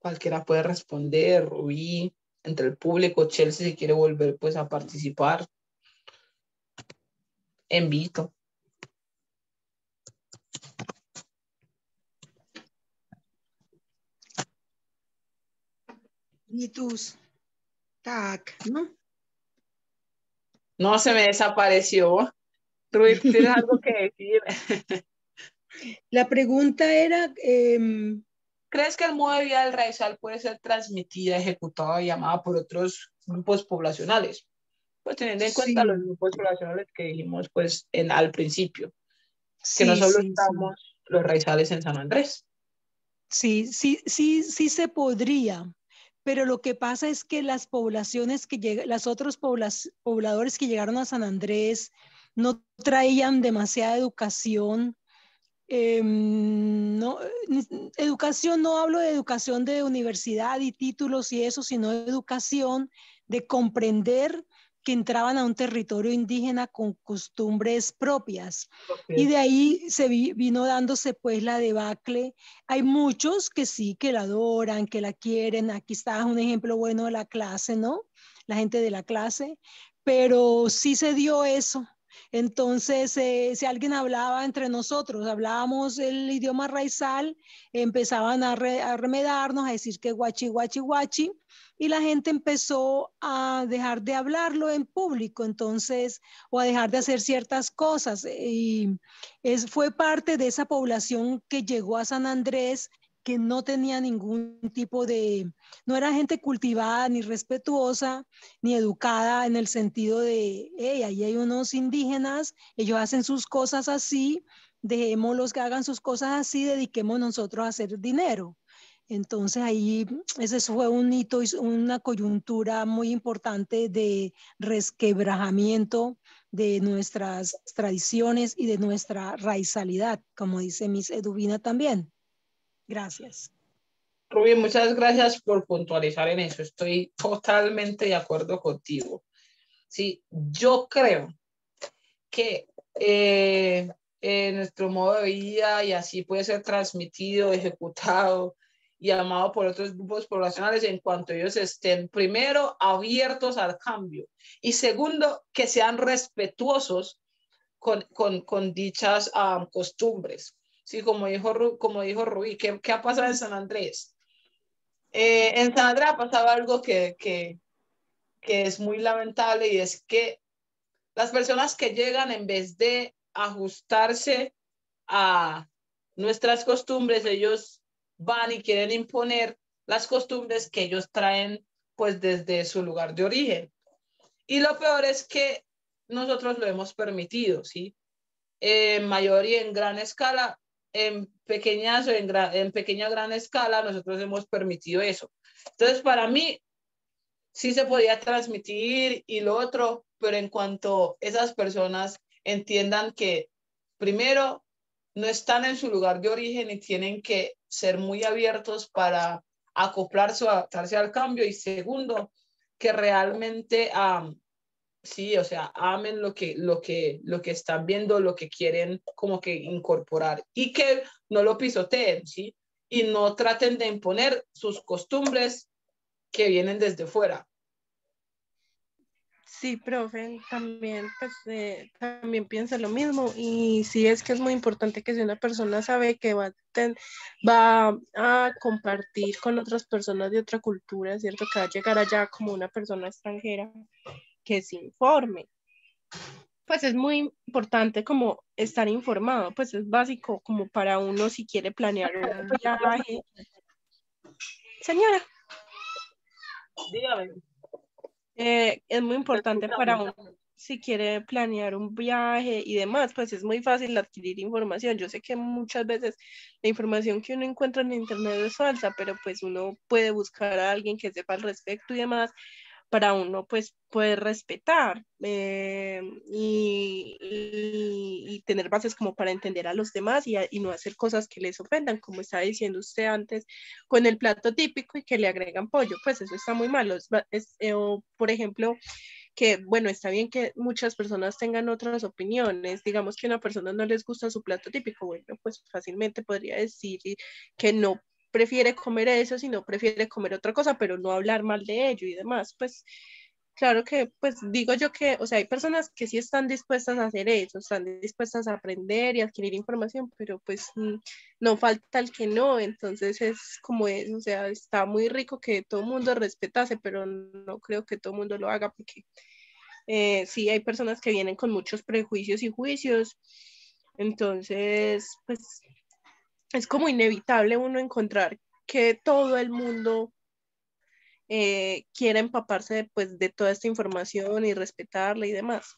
Cualquiera puede responder, Rubí, entre el público, Chelsea, si quiere volver pues a participar. Invito. Vitus. Tac, ¿no? No, se me desapareció. Rubí, ¿tienes algo que decir? La pregunta era... ¿Crees que el modo de vida del raizal puede ser transmitida, ejecutada y llamada por otros grupos poblacionales? Pues teniendo en cuenta los grupos poblacionales que dijimos pues al principio, que no solo estamos los raizales en San Andrés. Sí se podría, pero lo que pasa es que las poblaciones que llegan, los otros pobladores que llegaron a San Andrés no traían demasiada educación. No, educación, no hablo de educación de universidad y títulos y eso, sino de educación de comprender que entraban a un territorio indígena con costumbres propias. Y de ahí se vino dándose pues la debacle. Hay muchos que sí, que la adoran, que la quieren. Aquí está un ejemplo bueno de la clase, ¿no? La gente de la clase. Pero sí se dio eso. Entonces, si alguien hablaba entre nosotros, hablábamos el idioma raizal, empezaban a remedarnos, a decir que guachi, guachi, guachi, y la gente empezó a dejar de hablarlo en público, entonces, o a dejar de hacer ciertas cosas. Y fue parte de esa población que llegó a San Andrés que no tenía ningún tipo de, no era gente cultivada, ni respetuosa, ni educada en el sentido de, hey, ahí hay unos indígenas, ellos hacen sus cosas así, dejémoslos que hagan sus cosas así, dediquemos nosotros a hacer dinero. Entonces ahí ese fue un hito, una coyuntura muy importante de resquebrajamiento de nuestras tradiciones y de nuestra raizalidad, como dice Miss Eduvina también. Gracias. Rubí, muchas gracias por puntualizar en eso. Estoy totalmente de acuerdo contigo. Sí, yo creo que nuestro modo de vida y así puede ser transmitido, ejecutado y amado por otros grupos poblacionales en cuanto ellos estén, primero, abiertos al cambio y segundo, que sean respetuosos con dichas costumbres. Sí, como dijo Rubí, ¿qué ha pasado en San Andrés? En San Andrés ha pasado algo que es muy lamentable y es que las personas que llegan en vez de ajustarse a nuestras costumbres, ellos van y quieren imponer las costumbres que ellos traen pues desde su lugar de origen. Y lo peor es que nosotros lo hemos permitido, ¿sí? En mayor y en gran escala, en pequeñas o en pequeña gran escala, nosotros hemos permitido eso. Entonces, para mí, sí se podía transmitir y lo otro, pero en cuanto esas personas entiendan que primero no están en su lugar de origen y tienen que ser muy abiertos para acoplarse o adaptarse al cambio y segundo, que realmente sí, o sea, amen lo que están viendo, lo que quieren como que incorporar y que no lo pisoteen, ¿sí? Y no traten de imponer sus costumbres que vienen desde fuera. Sí, profe, también, pues, también pienso lo mismo y sí es que es muy importante que si una persona sabe que va a compartir con otras personas de otra cultura, ¿cierto? Que va a llegar allá como una persona extranjera, que se informe. Pues es muy importante como estar informado, pues es básico como para uno si quiere planear un viaje. Señora. Dígame. Es muy importante para uno si quiere planear un viaje y demás, pues es muy fácil adquirir información. Yo sé que muchas veces la información que uno encuentra en internet es falsa, pero pues uno puede buscar a alguien que sepa al respecto y demás para uno pues poder respetar y tener bases como para entender a los demás y no hacer cosas que les ofendan, como estaba diciendo usted antes, con el plato típico y que le agregan pollo, pues eso está muy malo. Por ejemplo, que bueno, está bien que muchas personas tengan otras opiniones, digamos que a una persona no les gusta su plato típico, bueno, pues fácilmente podría decir que no prefiere comer eso, sino prefiere comer otra cosa, pero no hablar mal de ello y demás, pues claro que, pues digo yo que, o sea, hay personas que sí están dispuestas a hacer eso, están dispuestas a aprender y adquirir información, pero pues no falta el que no, entonces es como es, o sea, está muy rico que todo el mundo respetase, pero no creo que todo el mundo lo haga porque sí hay personas que vienen con muchos prejuicios y juicios, entonces, pues es como inevitable uno encontrar que todo el mundo quiera empaparse pues, de toda esta información y respetarla y demás.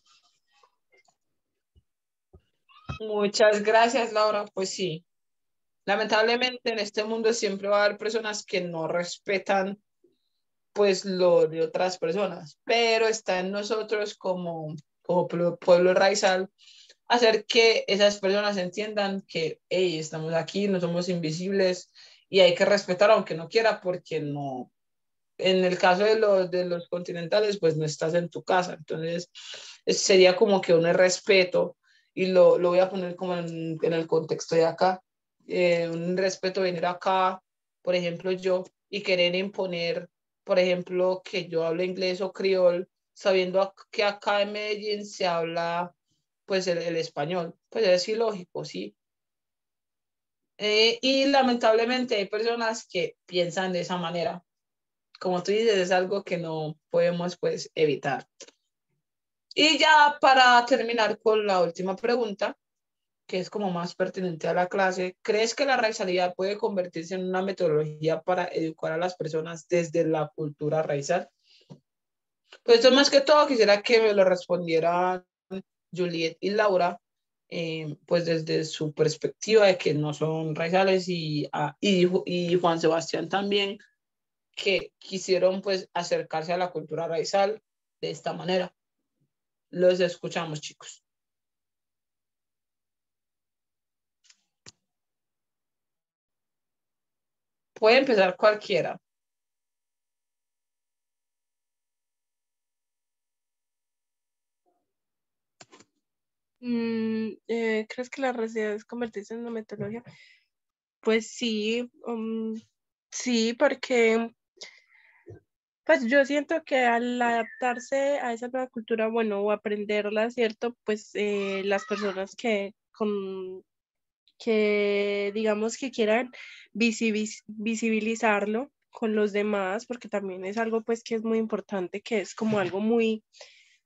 Muchas gracias, Laura. Pues sí, lamentablemente en este mundo siempre va a haber personas que no respetan pues lo de otras personas, pero está en nosotros como pueblo raizal hacer que esas personas entiendan que hey, estamos aquí, no somos invisibles y hay que respetar aunque no quiera porque no, en el caso de los continentales, pues no estás en tu casa. Entonces, sería como que un respeto, y lo voy a poner como en el contexto de acá, un respeto venir acá, por ejemplo, yo, y querer imponer, por ejemplo, que yo hable inglés o criol, sabiendo que acá en Medellín se habla pues el español. Pues es ilógico, ¿sí? Y lamentablemente hay personas que piensan de esa manera. Como tú dices, es algo que no podemos pues evitar. Y ya para terminar con la última pregunta, que es como más pertinente a la clase, ¿crees que la raizalidad puede convertirse en una metodología para educar a las personas desde la cultura raizal? Pues esto más que todo quisiera que me lo respondieran Juliet y Laura, pues desde su perspectiva de que no son raizales y Juan Sebastián también, que quisieron pues acercarse a la cultura raizal de esta manera. Los escuchamos, chicos. Puede empezar cualquiera. ¿Crees que la raza es convertirse en una metodología? Pues sí, sí, porque pues yo siento que al adaptarse a esa nueva cultura, bueno, o aprenderla, ¿cierto? Pues las personas que digamos que quieran visibilizarlo con los demás, porque también es algo pues que es muy importante, que es como algo muy,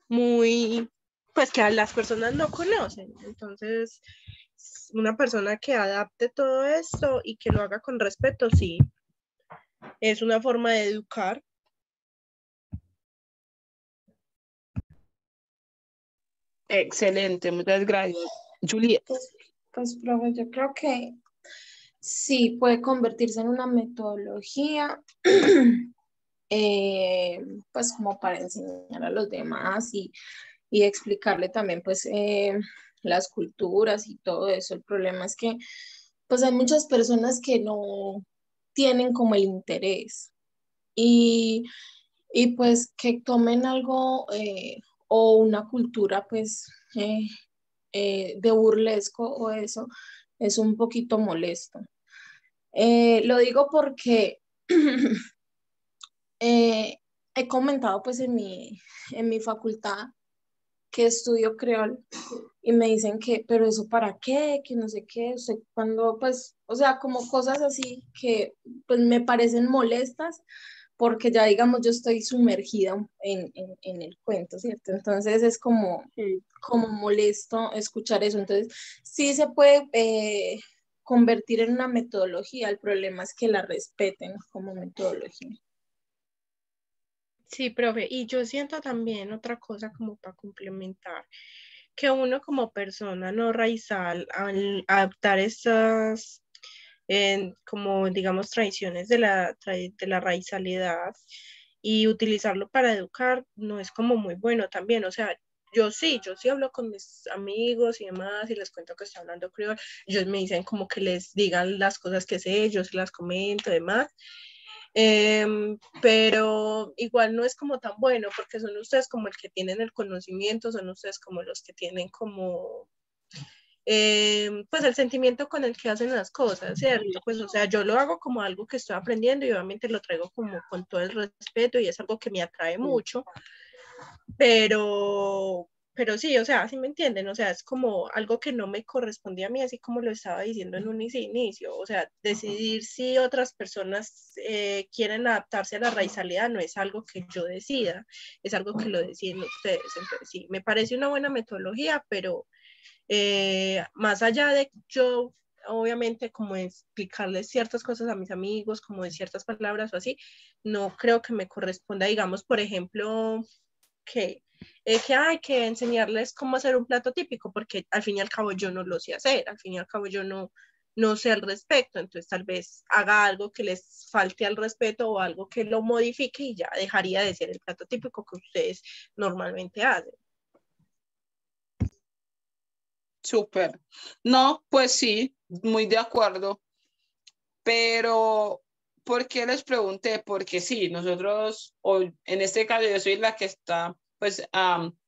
muy, pues que a las personas no conocen. Entonces, una persona que adapte todo esto y que lo haga con respeto, sí, es una forma de educar. Excelente, muchas gracias. Juliet. Pues, profe, yo creo que sí puede convertirse en una metodología, pues como para enseñar a los demás y explicarle también pues las culturas y todo eso. El problema es que pues hay muchas personas que no tienen como el interés y, y pues que tomen algo o una cultura pues de burlesco o eso es un poquito molesto. Lo digo porque he comentado pues en mi facultad que estudio creol y me dicen que, pero eso para qué, que no sé qué, o sea, cuando pues, o sea, como cosas así que pues me parecen molestas porque ya digamos yo estoy sumergida en el cuento, ¿cierto? Entonces es como molesto escuchar eso. Entonces sí se puede convertir en una metodología, el problema es que la respeten como metodología. Sí, profe, y yo siento también otra cosa como para complementar, que uno como persona no raizal, al adaptar estas, como digamos, tradiciones de la raizalidad y utilizarlo para educar, no es como muy bueno también, o sea, yo sí hablo con mis amigos y demás y les cuento que estoy hablando criol, ellos me dicen como que les digan las cosas que sé, yo se las comento y demás. Pero igual no es como tan bueno porque son ustedes como el que tienen el conocimiento, son ustedes como los que tienen como pues el sentimiento con el que hacen las cosas, ¿cierto? Pues o sea, yo lo hago como algo que estoy aprendiendo y obviamente lo traigo como con todo el respeto y es algo que me atrae mucho, pero sí, o sea, sí me entienden, o sea, es como algo que no me correspondía a mí, así como lo estaba diciendo en un inicio, o sea, decidir si otras personas quieren adaptarse a la raizalidad no es algo que yo decida, es algo que lo deciden ustedes, entonces sí, me parece una buena metodología, pero más allá de yo obviamente como explicarles ciertas cosas a mis amigos, como de ciertas palabras o así, no creo que me corresponda, digamos, por ejemplo, que hay que enseñarles cómo hacer un plato típico, porque al fin y al cabo yo no lo sé hacer, al fin y al cabo yo no sé al respecto, entonces tal vez haga algo que les falte al respeto o algo que lo modifique y ya dejaría de ser el plato típico que ustedes normalmente hacen. Súper. No, pues sí, muy de acuerdo. Pero, ¿por qué les pregunté? Porque sí, nosotros, hoy, en este caso, yo soy la que está, pues,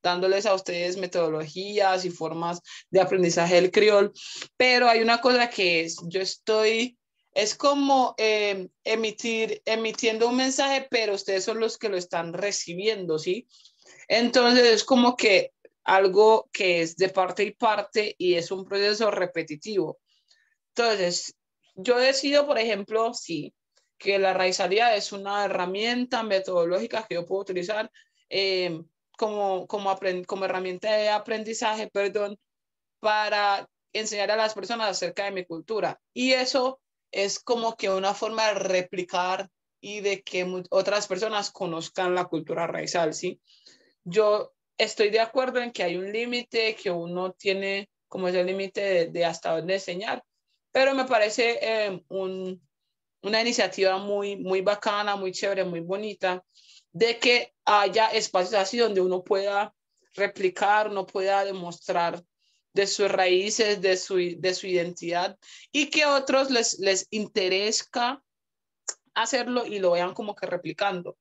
dándoles a ustedes metodologías y formas de aprendizaje del criol, pero hay una cosa que es, yo estoy, es como emitiendo un mensaje, pero ustedes son los que lo están recibiendo, ¿sí? Entonces, es como que algo que es de parte y parte y es un proceso repetitivo. Entonces, yo decido, por ejemplo, sí, que la raizalidad es una herramienta metodológica que yo puedo utilizar como herramienta de aprendizaje, perdón, para enseñar a las personas acerca de mi cultura. Y eso es como que una forma de replicar y de que otras personas conozcan la cultura raizal, ¿sí? Yo estoy de acuerdo en que hay un límite, que uno tiene como ese límite de hasta dónde enseñar, pero me parece una iniciativa muy bacana, muy chévere, muy bonita, de que haya espacios así donde uno pueda replicar, uno pueda demostrar de sus raíces, de su identidad, y que a otros les interesa hacerlo y lo vean como que replicando.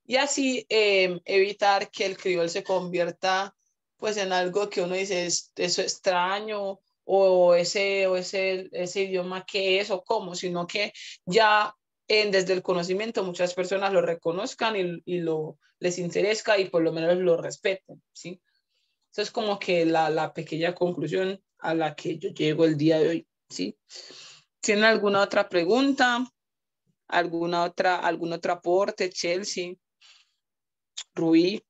Y así evitar que el criol se convierta pues en algo que uno dice, eso extraño, o ese idioma que es, o cómo, sino que ya desde el conocimiento muchas personas lo reconozcan y les interesa y por lo menos lo respeten, ¿sí? Eso es como que la pequeña conclusión a la que yo llego el día de hoy, ¿sí? ¿Tienen alguna otra pregunta? ¿Algún otro aporte, Chelsea, Rubí?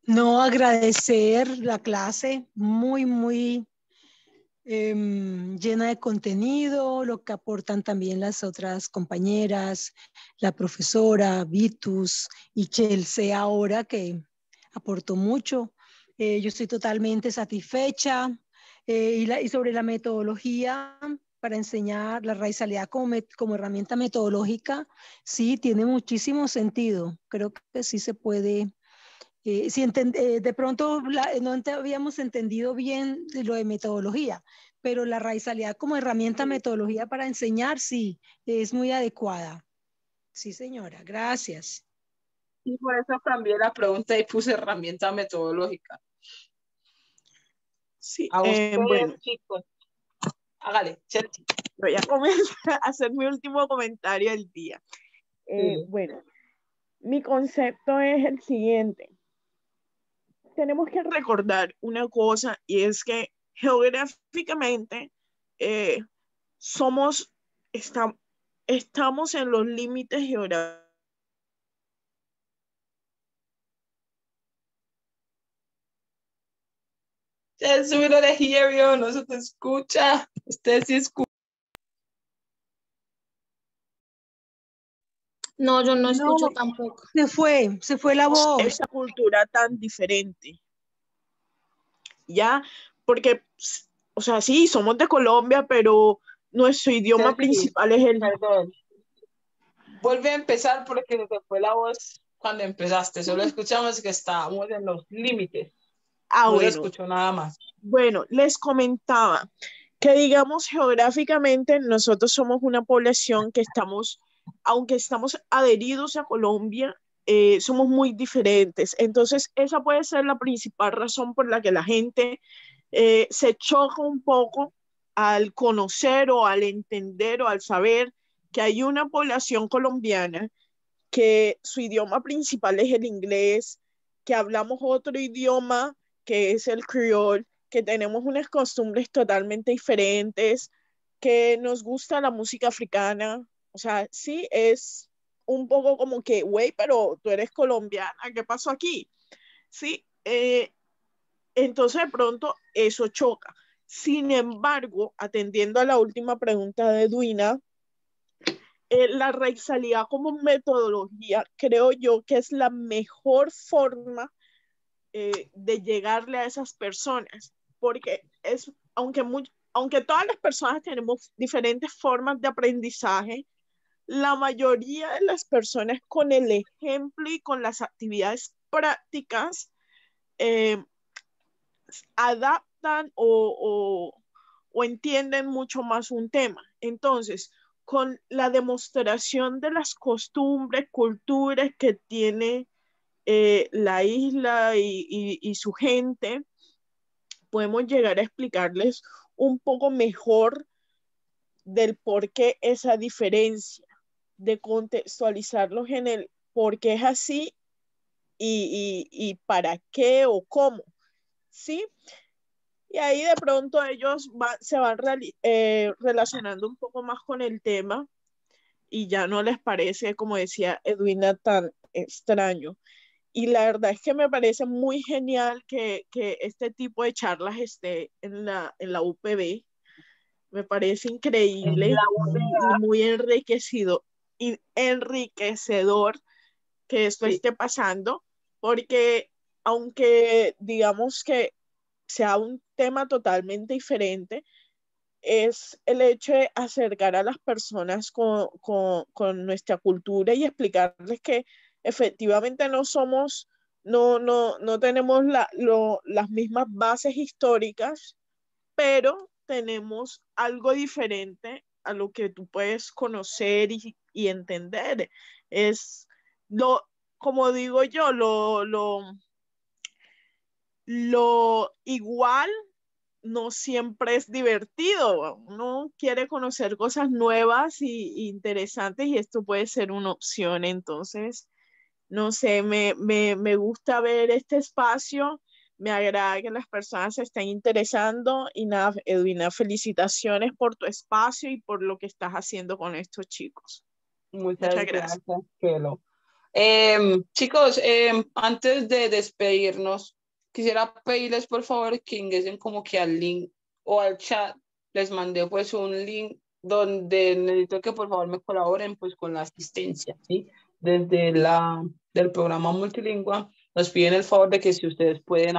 No, agradecer la clase, muy llena de contenido, lo que aportan también las otras compañeras, la profesora Vitus y Chelsea ahora, que aportó mucho. Yo estoy totalmente satisfecha. Y sobre la metodología para enseñar la raizalidad como herramienta metodológica, sí, tiene muchísimo sentido. Creo que sí se puede. Si de pronto no habíamos entendido bien lo de metodología, pero la raizalidad como herramienta metodología para enseñar, sí, es muy adecuada. Sí, señora, gracias. Y por eso cambié la pregunta y puse herramienta metodológica. Sí, A ustedes, bueno, chicos. Hágale, Chelsea. voy a comenzar a hacer mi último comentario del día. Bueno, mi concepto es el siguiente. Tenemos que recordar una cosa, y es que geográficamente somos, estamos en los límites geográficos. Chelsea, we don't hear you, no se te escucha. Usted sí escucha. No, yo no escucho tampoco. Se fue la voz. Esa cultura tan diferente. ¿Ya? Porque, o sea, sí, somos de Colombia, pero nuestro idioma Chelsea, principal es el... perdón. Vuelve a empezar porque se te fue la voz cuando empezaste. Solo escuchamos que estábamos en los límites. No se bueno. escuchó nada más. Bueno, les comentaba que, digamos, geográficamente nosotros somos una población que estamos, aunque estamos adheridos a Colombia, somos muy diferentes. Entonces, esa puede ser la principal razón por la que la gente se choca un poco al conocer o al entender o al saber que hay una población colombiana que su idioma principal es el inglés, que hablamos otro idioma que es el criol, que tenemos unas costumbres totalmente diferentes, que nos gusta la música africana. O sea, sí es un poco como que, güey, pero tú eres colombiana, ¿qué pasó aquí? Sí, entonces de pronto eso choca. Sin embargo, atendiendo a la última pregunta de Edwina, la raizalidad como metodología, creo yo que es la mejor forma de llegarle a esas personas, porque es, aunque todas las personas tenemos diferentes formas de aprendizaje, la mayoría de las personas con el ejemplo y con las actividades prácticas eh, adaptan o entienden mucho más un tema. Entonces, con la demostración de las costumbres, culturas que tiene la isla y su gente, podemos llegar a explicarles un poco mejor del por qué esa diferencia, de contextualizarlos en el por qué es así y para qué o cómo, ¿sí? Y ahí de pronto ellos se van relacionando un poco más con el tema y ya no les parece, como decía Edwina, tan extraño. y la verdad es que me parece muy genial que este tipo de charlas esté en la UPB. Me parece increíble y muy enriquecedor que esto esté pasando, porque aunque digamos que sea un tema totalmente diferente, es el hecho de acercar a las personas con nuestra cultura y explicarles que efectivamente no tenemos las mismas bases históricas, pero tenemos algo diferente a lo que tú puedes conocer y entender. Es como digo yo, lo igual no siempre es divertido. Uno quiere conocer cosas nuevas y interesantes y esto puede ser una opción. Entonces, no sé, me gusta ver este espacio, me agrada que las personas se estén interesando y nada, Edwina, felicitaciones por tu espacio y por lo que estás haciendo con estos chicos. Muchas gracias. gracias, Kelo. Chicos, antes de despedirnos, quisiera pedirles por favor que ingresen como que al link o al chat. Les mandé pues un link donde necesito que por favor me colaboren pues con la asistencia, ¿sí? Desde del programa Multilingua nos piden el favor de que si ustedes pueden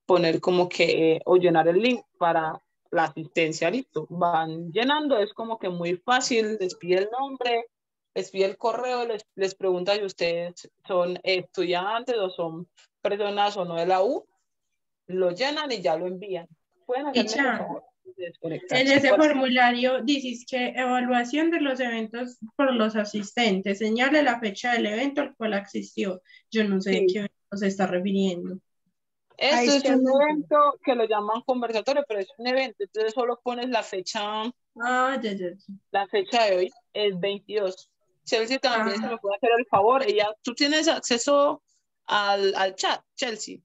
poner como que o llenar el link para la asistencia, listo. Van llenando, es como que muy fácil, les pide el nombre, les pide el correo, les pregunta si ustedes son estudiantes o son personas o no de la U, lo llenan y ya lo envían. Pueden hacerme el favor de desconectar. En ese formulario dices que evaluación de los eventos por los asistentes, señale la fecha del evento al cual asistió. Yo no sé de qué evento se está refiriendo. Esto es un evento que lo llaman conversatorio, pero es un evento, entonces solo pones la fecha. Ya. La fecha de hoy es 22. Chelsea también se me puede hacer el favor. Tú tienes acceso al chat, Chelsea.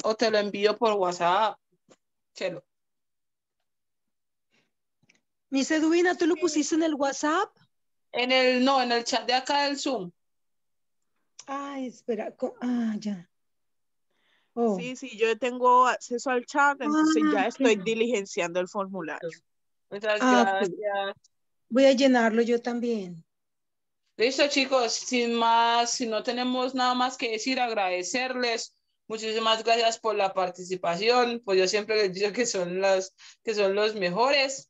O te lo envío por WhatsApp, Chelo. Miss Edwina, ¿tú lo pusiste en el WhatsApp? En el chat de acá del Zoom. Ay, espera. Ya. Oh. Sí, yo tengo acceso al chat, entonces ya estoy diligenciando el formulario. Muchas gracias. Voy a llenarlo yo también. Listo, chicos, sin más, si no tenemos nada más que decir, agradecerles. Muchísimas gracias por la participación. Pues yo siempre les digo que son los mejores,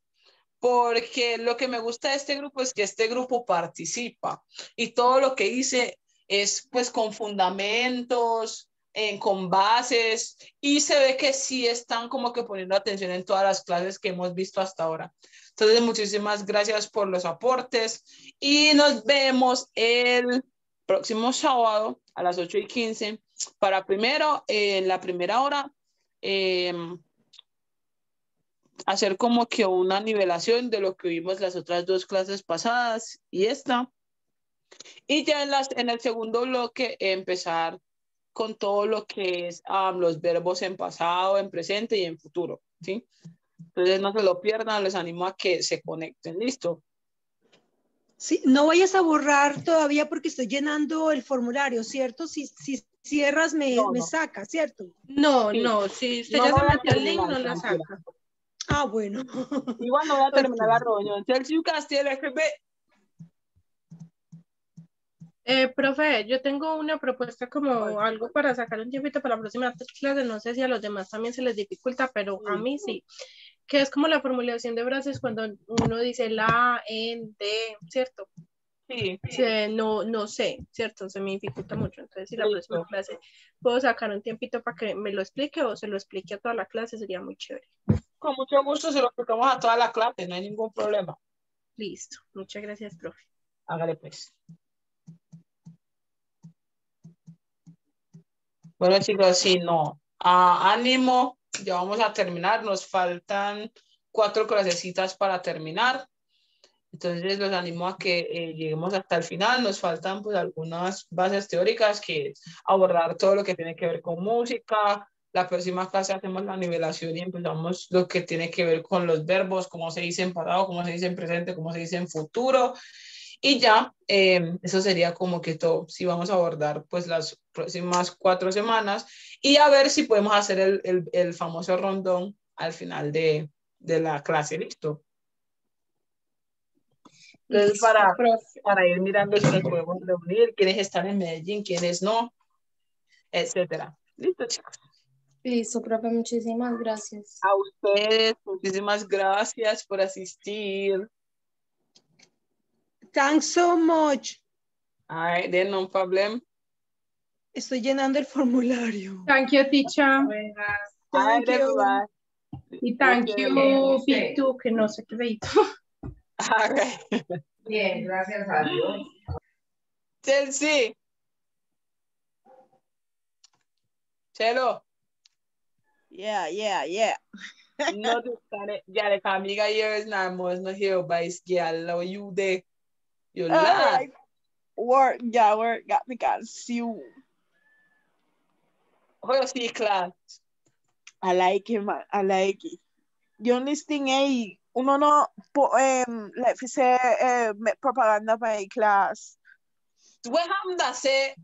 porque lo que me gusta de este grupo es que este grupo participa y todo lo que hice es pues con fundamentos, con bases, y se ve que sí están como que poniendo atención en todas las clases que hemos visto hasta ahora. Entonces, muchísimas gracias por los aportes y nos vemos el próximo sábado a las 8:15 para primero, en la primera hora, hacer como que una nivelación de lo que vimos las otras dos clases pasadas y esta. Y ya en el segundo bloque empezar con todo lo que es los verbos en pasado, en presente y en futuro, ¿sí? Entonces no se lo pierdan, les animo a que se conecten, ¿listo? Sí, no vayas a borrar todavía porque estoy llenando el formulario, ¿cierto? Si cierras me saca, ¿cierto? No, si usted ya se metió el link, no lo saca. Bueno. Igual no voy a terminar la reunión. Chelsea Castillo, FB. Profe, yo tengo una propuesta como algo para sacar un tiempito para la próxima clase. No sé si a los demás también se les dificulta, pero a mí sí. Que es como la formulación de frases cuando uno dice la, en, de, ¿cierto? Sí. No sé, ¿cierto? Se me dificulta mucho. Entonces, si la próxima clase puedo sacar un tiempito para que me lo explique o se lo explique a toda la clase, sería muy chévere. Con mucho gusto se lo explicamos a toda la clase, no hay ningún problema. Listo. Muchas gracias, profe. Hágale pues. Bueno, chicos, si no, ánimo, ya vamos a terminar, nos faltan 4 clasecitas para terminar, entonces los animo a que lleguemos hasta el final, nos faltan pues algunas bases teóricas que abordar todo lo que tiene que ver con música. La próxima clase hacemos la nivelación y empezamos lo que tiene que ver con los verbos, cómo se dice en pasado, cómo se dice en presente, cómo se dice en futuro. Y ya, eso sería como que todo. Si vamos a abordar pues las próximas 4 semanas y a ver si podemos hacer el famoso rondón al final de la clase, ¿listo? Entonces, Listo, profe. para ir mirando si nos podemos reunir, quiénes están en Medellín, quiénes no, etcétera. Listo, chicos. Listo, profe, muchísimas gracias. A ustedes, muchísimas gracias por asistir. Thanks so much. All right, then no problem. Estoy llenando el formulario. Thank you, teacher. All right, Thank you. everyone. Y thank you, Pitu, que no sé qué veíto. All right. Bien, gracias a Dios. Chelsea. Chelo. Yeah. No te están, ya de amiga here is not more no here by girl. You there? You laugh. Work got me consumed. How you see class? I like it, man. I like it. The only thing is, uno no, like we say, make propaganda para class. What happened that say